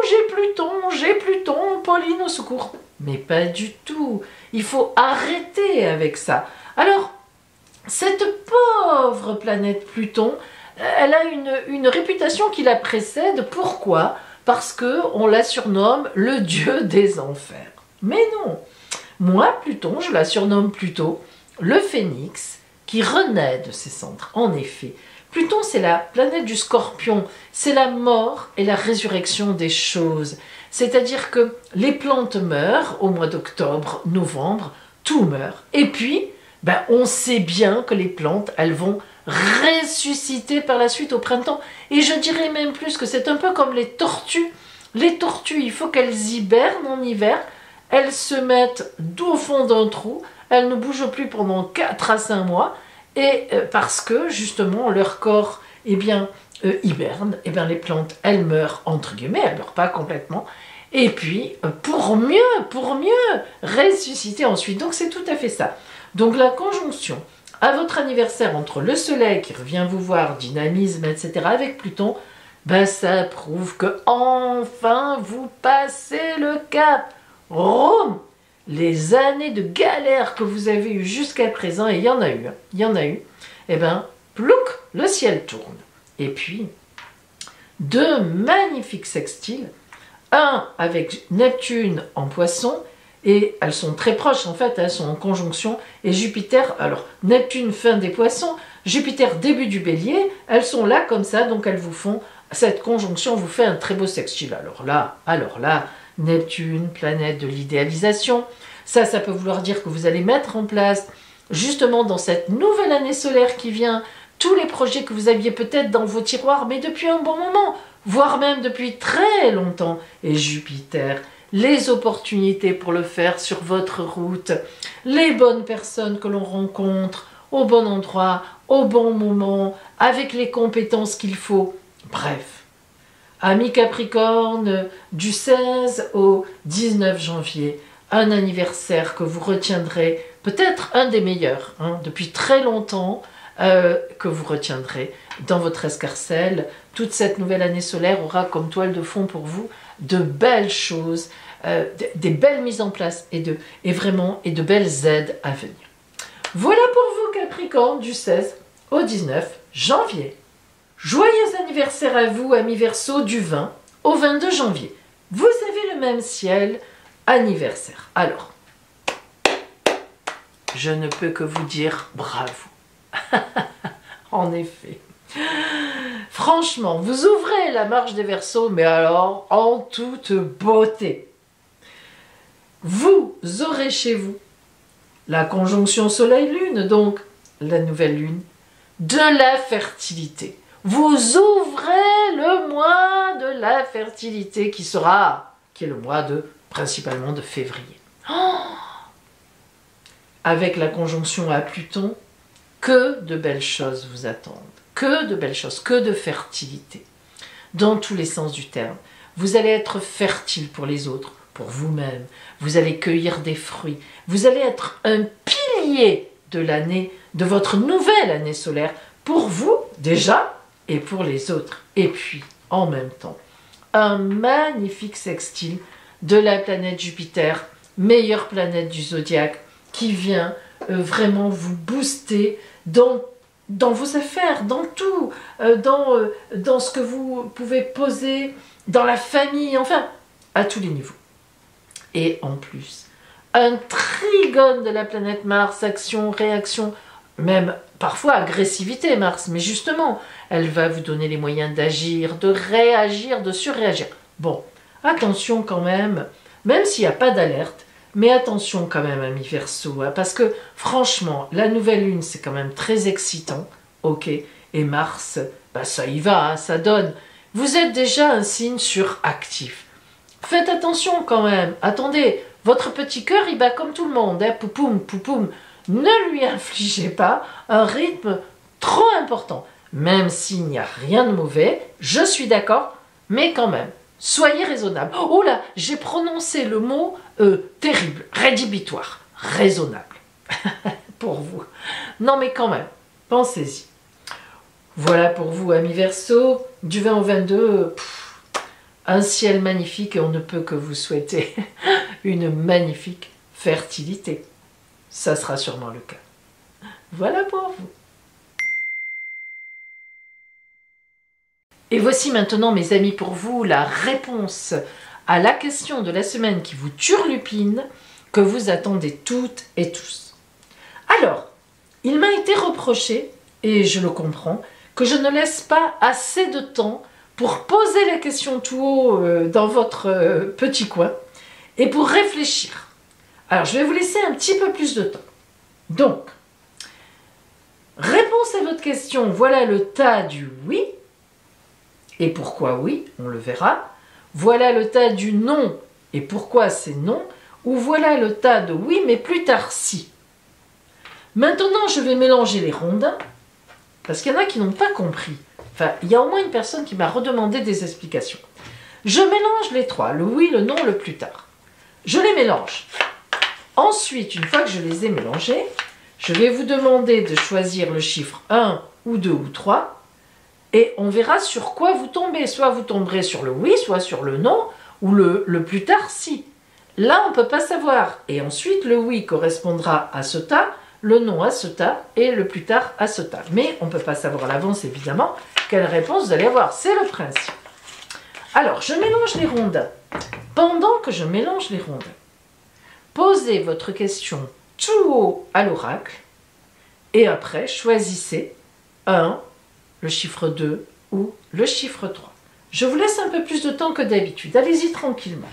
j'ai Pluton, Pauline au secours. Mais pas du tout. Il faut arrêter avec ça. Alors, cette pauvre planète Pluton, elle a une réputation qui la précède. Pourquoi? Parce qu'on la surnomme le dieu des enfers. Mais non. Moi, Pluton, je la surnomme plutôt le phénix qui renaît de ses cendres. En effet, Pluton, c'est la planète du Scorpion. C'est la mort et la résurrection des choses. C'est-à-dire que les plantes meurent au mois d'octobre, novembre, tout meurt. Et puis, on sait bien que les plantes, elles vont ressusciter par la suite au printemps. Et je dirais même plus que c'est un peu comme les tortues. Les tortues, il faut qu'elles hibernent en hiver. Elles se mettent au fond d'un trou. Elles ne bougent plus pendant 4 à 5 mois. Et parce que, justement, leur corps, hiberne, les plantes, elles meurent, entre guillemets, elles ne meurent pas complètement. Et puis, pour mieux ressusciter ensuite. Donc, c'est tout à fait ça. Donc, la conjonction à votre anniversaire entre le soleil qui revient vous voir, dynamisme, etc., avec Pluton, ça prouve que enfin vous passez le cap. Rome, les années de galère que vous avez eues jusqu'à présent, et il y en a eu, plouc, le ciel tourne. Et puis, 2 magnifiques sextiles, un avec Neptune en Poisson, et elles sont très proches en fait, elles sont en conjonction, et Jupiter, alors Neptune fin des Poissons, Jupiter début du Bélier, elles sont là comme ça, donc elles vous font, cette conjonction vous fait un très beau sextile. Alors là, Neptune, planète de l'idéalisation, ça peut vouloir dire que vous allez mettre en place, justement dans cette nouvelle année solaire qui vient, tous les projets que vous aviez peut-être dans vos tiroirs, mais depuis un bon moment, voire même depuis très longtemps. Et Jupiter, les opportunités pour le faire sur votre route, les bonnes personnes que l'on rencontre, au bon endroit, au bon moment, avec les compétences qu'il faut. Bref, amis Capricorne, du 16 au 19 janvier, un anniversaire que vous retiendrez, peut-être un des meilleurs, depuis très longtemps, que vous retiendrez dans votre escarcelle. Toute cette nouvelle année solaire aura comme toile de fond pour vous de belles choses, des belles mises en place et de belles aides à venir. Voilà pour vous Capricorne du 16 au 19 janvier. Joyeux anniversaire à vous amis Verseau du 20 au 22 janvier. Vous avez le même ciel anniversaire. Alors, je ne peux que vous dire bravo. En effet. Franchement, vous ouvrez la marche des Verseaux, mais alors en toute beauté. Vous aurez chez vous la conjonction Soleil-Lune, donc la nouvelle lune, de la fertilité. Vous ouvrez le mois de la fertilité qui est le mois principalement de février. Avec la conjonction à Pluton, que de belles choses vous attendent. Que de belles choses, que de fertilité. Dans tous les sens du terme. Vous allez être fertile pour les autres, pour vous-même. Vous allez cueillir des fruits. Vous allez être un pilier de l'année, de votre nouvelle année solaire, pour vous déjà et pour les autres. Et puis, en même temps, un magnifique sextile de la planète Jupiter, meilleure planète du zodiaque, qui vient vraiment vous booster dans vos affaires, dans tout, dans ce que vous pouvez poser, dans la famille, enfin, à tous les niveaux. Et en plus, un trigone de la planète Mars, action, réaction, même parfois agressivité Mars, mais justement, elle va vous donner les moyens d'agir, de réagir, de surréagir. Bon, attention quand même s'il n'y a pas d'alerte, mais attention quand même, amis Verseau, parce que franchement, la nouvelle lune, c'est quand même très excitant, ok, et Mars, ça y va, ça donne. Vous êtes déjà un signe suractif. Faites attention quand même, attendez, votre petit cœur, il bat comme tout le monde, poupoum, poupoum. Ne lui infligez pas un rythme trop important, même s'il n'y a rien de mauvais, je suis d'accord, mais quand même. Soyez raisonnable. Oh là, j'ai prononcé le mot terrible, rédhibitoire, raisonnable, pour vous. Non mais quand même, pensez-y. Voilà pour vous, amis Verseau, du 20 au 22, un ciel magnifique et on ne peut que vous souhaiter une magnifique fertilité. Ça sera sûrement le cas. Voilà pour vous. Et voici maintenant, mes amis, pour vous, la réponse à la question de la semaine qui vous turlupine, que vous attendez toutes et tous. Alors, il m'a été reproché, et je le comprends, que je ne laisse pas assez de temps pour poser la question tout haut dans votre petit coin et pour réfléchir. Alors, je vais vous laisser un petit peu plus de temps. Donc, réponse à votre question, voilà le tas du oui. Et pourquoi oui, on le verra. Voilà le tas du non, et pourquoi c'est non. Ou voilà le tas de oui, mais plus tard si. Maintenant, je vais mélanger les rondins, parce qu'il y en a qui n'ont pas compris. Enfin, il y a au moins une personne qui m'a redemandé des explications. Je mélange les trois, le oui, le non, le plus tard. Je les mélange. Ensuite, une fois que je les ai mélangés, je vais vous demander de choisir le chiffre 1 ou 2 ou 3, et on verra sur quoi vous tombez. Soit vous tomberez sur le oui, soit sur le non, ou le plus tard si. Là, on ne peut pas savoir. Et ensuite, le oui correspondra à ce tas, le non à ce tas, et le plus tard à ce tas. Mais on ne peut pas savoir à l'avance, évidemment, quelle réponse vous allez avoir. C'est le principe. Alors, je mélange les rondins. Pendant que je mélange les rondins, posez votre question tout haut à l'oracle, et après, choisissez 1, le chiffre 2 ou le chiffre 3. Je vous laisse un peu plus de temps que d'habitude. Allez-y tranquillement.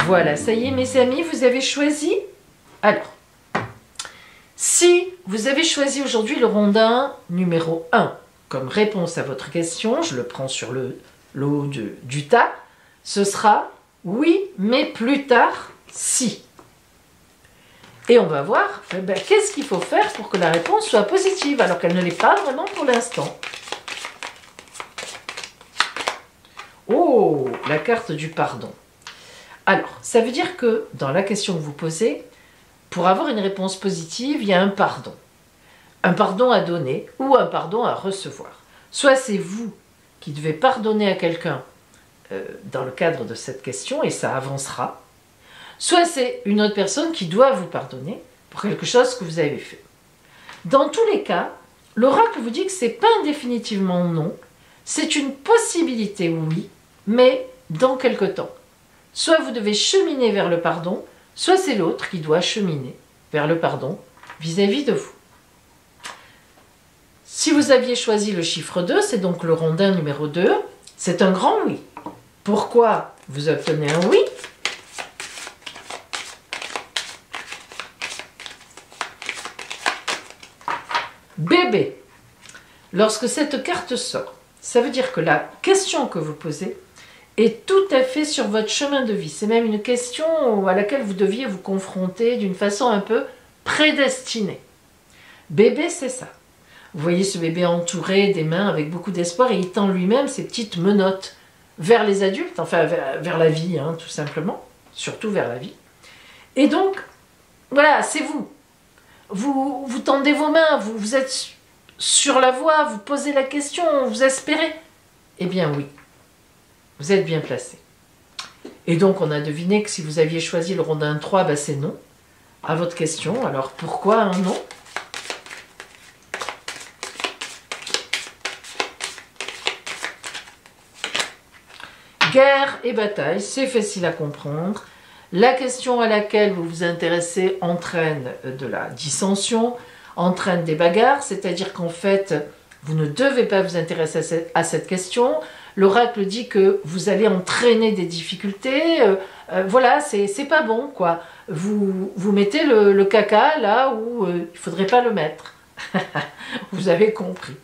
Voilà, ça y est mes amis, vous avez choisi. Alors, si vous avez choisi aujourd'hui le rondin numéro 1 comme réponse à votre question, je le prends sur le haut du tas, ce sera oui, mais plus tard, si. Et on va voir qu'est-ce qu'il faut faire pour que la réponse soit positive, alors qu'elle ne l'est pas vraiment pour l'instant. Oh, la carte du pardon. Alors, ça veut dire que dans la question que vous posez, pour avoir une réponse positive, il y a un pardon. Un pardon à donner ou un pardon à recevoir. Soit c'est vous qui devez pardonner à quelqu'un dans le cadre de cette question et ça avancera. Soit c'est une autre personne qui doit vous pardonner pour quelque chose que vous avez fait. Dans tous les cas, l'oracle vous dit que ce n'est pas un définitivement non, c'est une possibilité oui, mais dans quelque temps. Soit vous devez cheminer vers le pardon, soit c'est l'autre qui doit cheminer vers le pardon vis-à-vis de vous. Si vous aviez choisi le chiffre 2, c'est donc le rondin numéro 2, c'est un grand oui. Pourquoi vous obtenez un oui? Bébé, lorsque cette carte sort, ça veut dire que la question que vous posez est tout à fait sur votre chemin de vie. C'est même une question à laquelle vous deviez vous confronter d'une façon un peu prédestinée. Bébé, c'est ça. Vous voyez ce bébé entouré des mains avec beaucoup d'espoir et il tend lui-même ses petites menottes vers les adultes, enfin vers la vie, hein, tout simplement, surtout vers la vie. Et donc, voilà, c'est vous. Vous tendez vos mains, vous êtes sur la voie, vous posez la question, vous espérez. Eh bien oui, vous êtes bien placé. Et donc on a deviné que si vous aviez choisi le rondin 3, c'est non. À votre question, alors pourquoi un non? Guerre et bataille, c'est facile à comprendre. La question à laquelle vous vous intéressez entraîne de la dissension, entraîne des bagarres, c'est-à-dire qu'en fait, vous ne devez pas vous intéresser à cette question. L'oracle dit que vous allez entraîner des difficultés. Voilà, c'est pas bon, quoi. Vous mettez le caca là où il ne faudrait pas le mettre. Vous avez compris.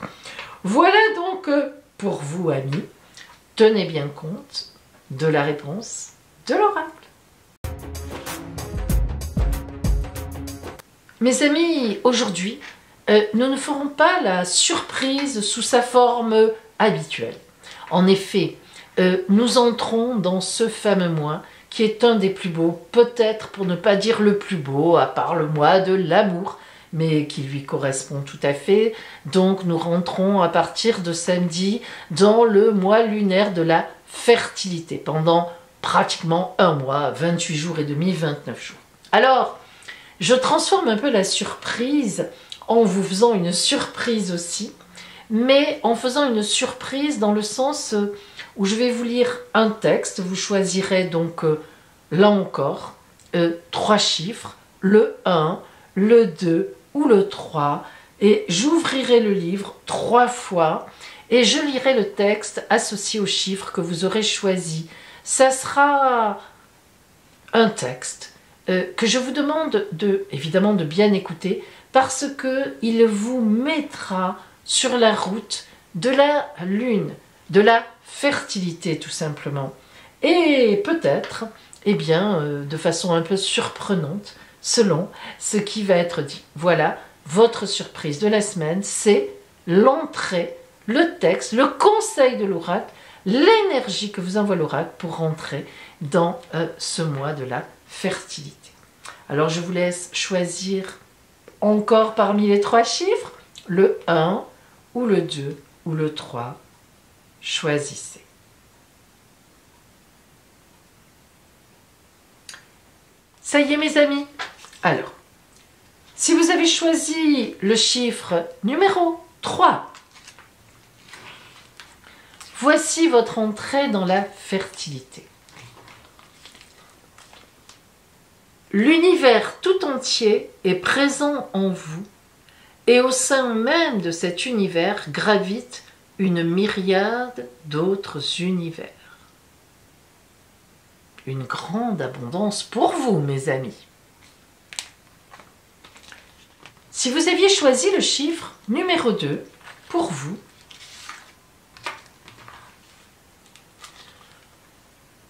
Voilà donc pour vous, amis. Tenez bien compte de la réponse de l'oracle. Mes amis, aujourd'hui, nous ne ferons pas la surprise sous sa forme habituelle. En effet, nous entrons dans ce fameux mois qui est un des plus beaux, peut-être pour ne pas dire le plus beau, à part le mois de l'amour, mais qui lui correspond tout à fait. Donc nous rentrons à partir de samedi dans le mois lunaire de la fertilité, pendant pratiquement un mois, 28 jours et demi, 29 jours. Alors, je transforme un peu la surprise en vous faisant une surprise aussi, mais en faisant une surprise dans le sens où je vais vous lire un texte. Vous choisirez donc, là encore, 3 chiffres, le 1, le 2 ou le 3, et j'ouvrirai le livre 3 fois et je lirai le texte associé au chiffre que vous aurez choisi. Ça sera un texte que je vous demande évidemment de bien écouter, parce qu'il vous mettra sur la route de la lune, de la fertilité tout simplement. Et peut-être, eh bien, de façon un peu surprenante, selon ce qui va être dit. Voilà, votre surprise de la semaine, c'est l'entrée, le texte, le conseil de l'oracle, l'énergie que vous envoie l'oracle pour rentrer dans ce mois de la fertilité. Alors je vous laisse choisir encore parmi les 3 chiffres, le 1 ou le 2 ou le 3. Choisissez. Ça y est mes amis. Alors, si vous avez choisi le chiffre numéro 3, voici votre entrée dans la fertilité. L'univers tout entier est présent en vous, et au sein même de cet univers gravite une myriade d'autres univers. Une grande abondance pour vous, mes amis. Si vous aviez choisi le chiffre numéro 2, pour vous,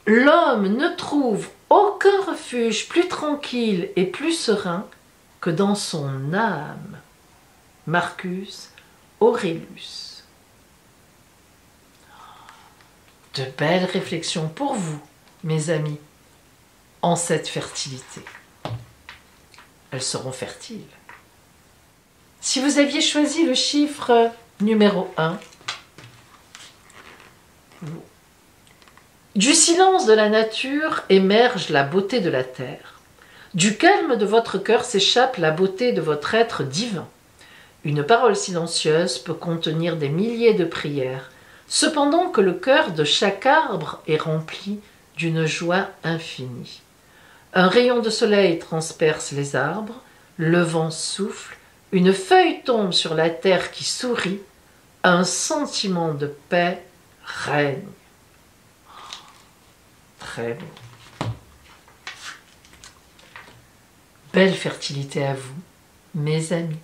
l'homme ne trouve aucun refuge plus tranquille et plus serein que dans son âme. Marcus Aurelius. De belles réflexions pour vous, mes amis, en cette fertilité. Elles seront fertiles. Si vous aviez choisi le chiffre numéro 1, du silence de la nature émerge la beauté de la terre. Du calme de votre cœur s'échappe la beauté de votre être divin. Une parole silencieuse peut contenir des milliers de prières, cependant que le cœur de chaque arbre est rempli d'une joie infinie. Un rayon de soleil transperce les arbres, le vent souffle, une feuille tombe sur la terre qui sourit, un sentiment de paix règne. Très beau. Belle fertilité à vous, mes amis.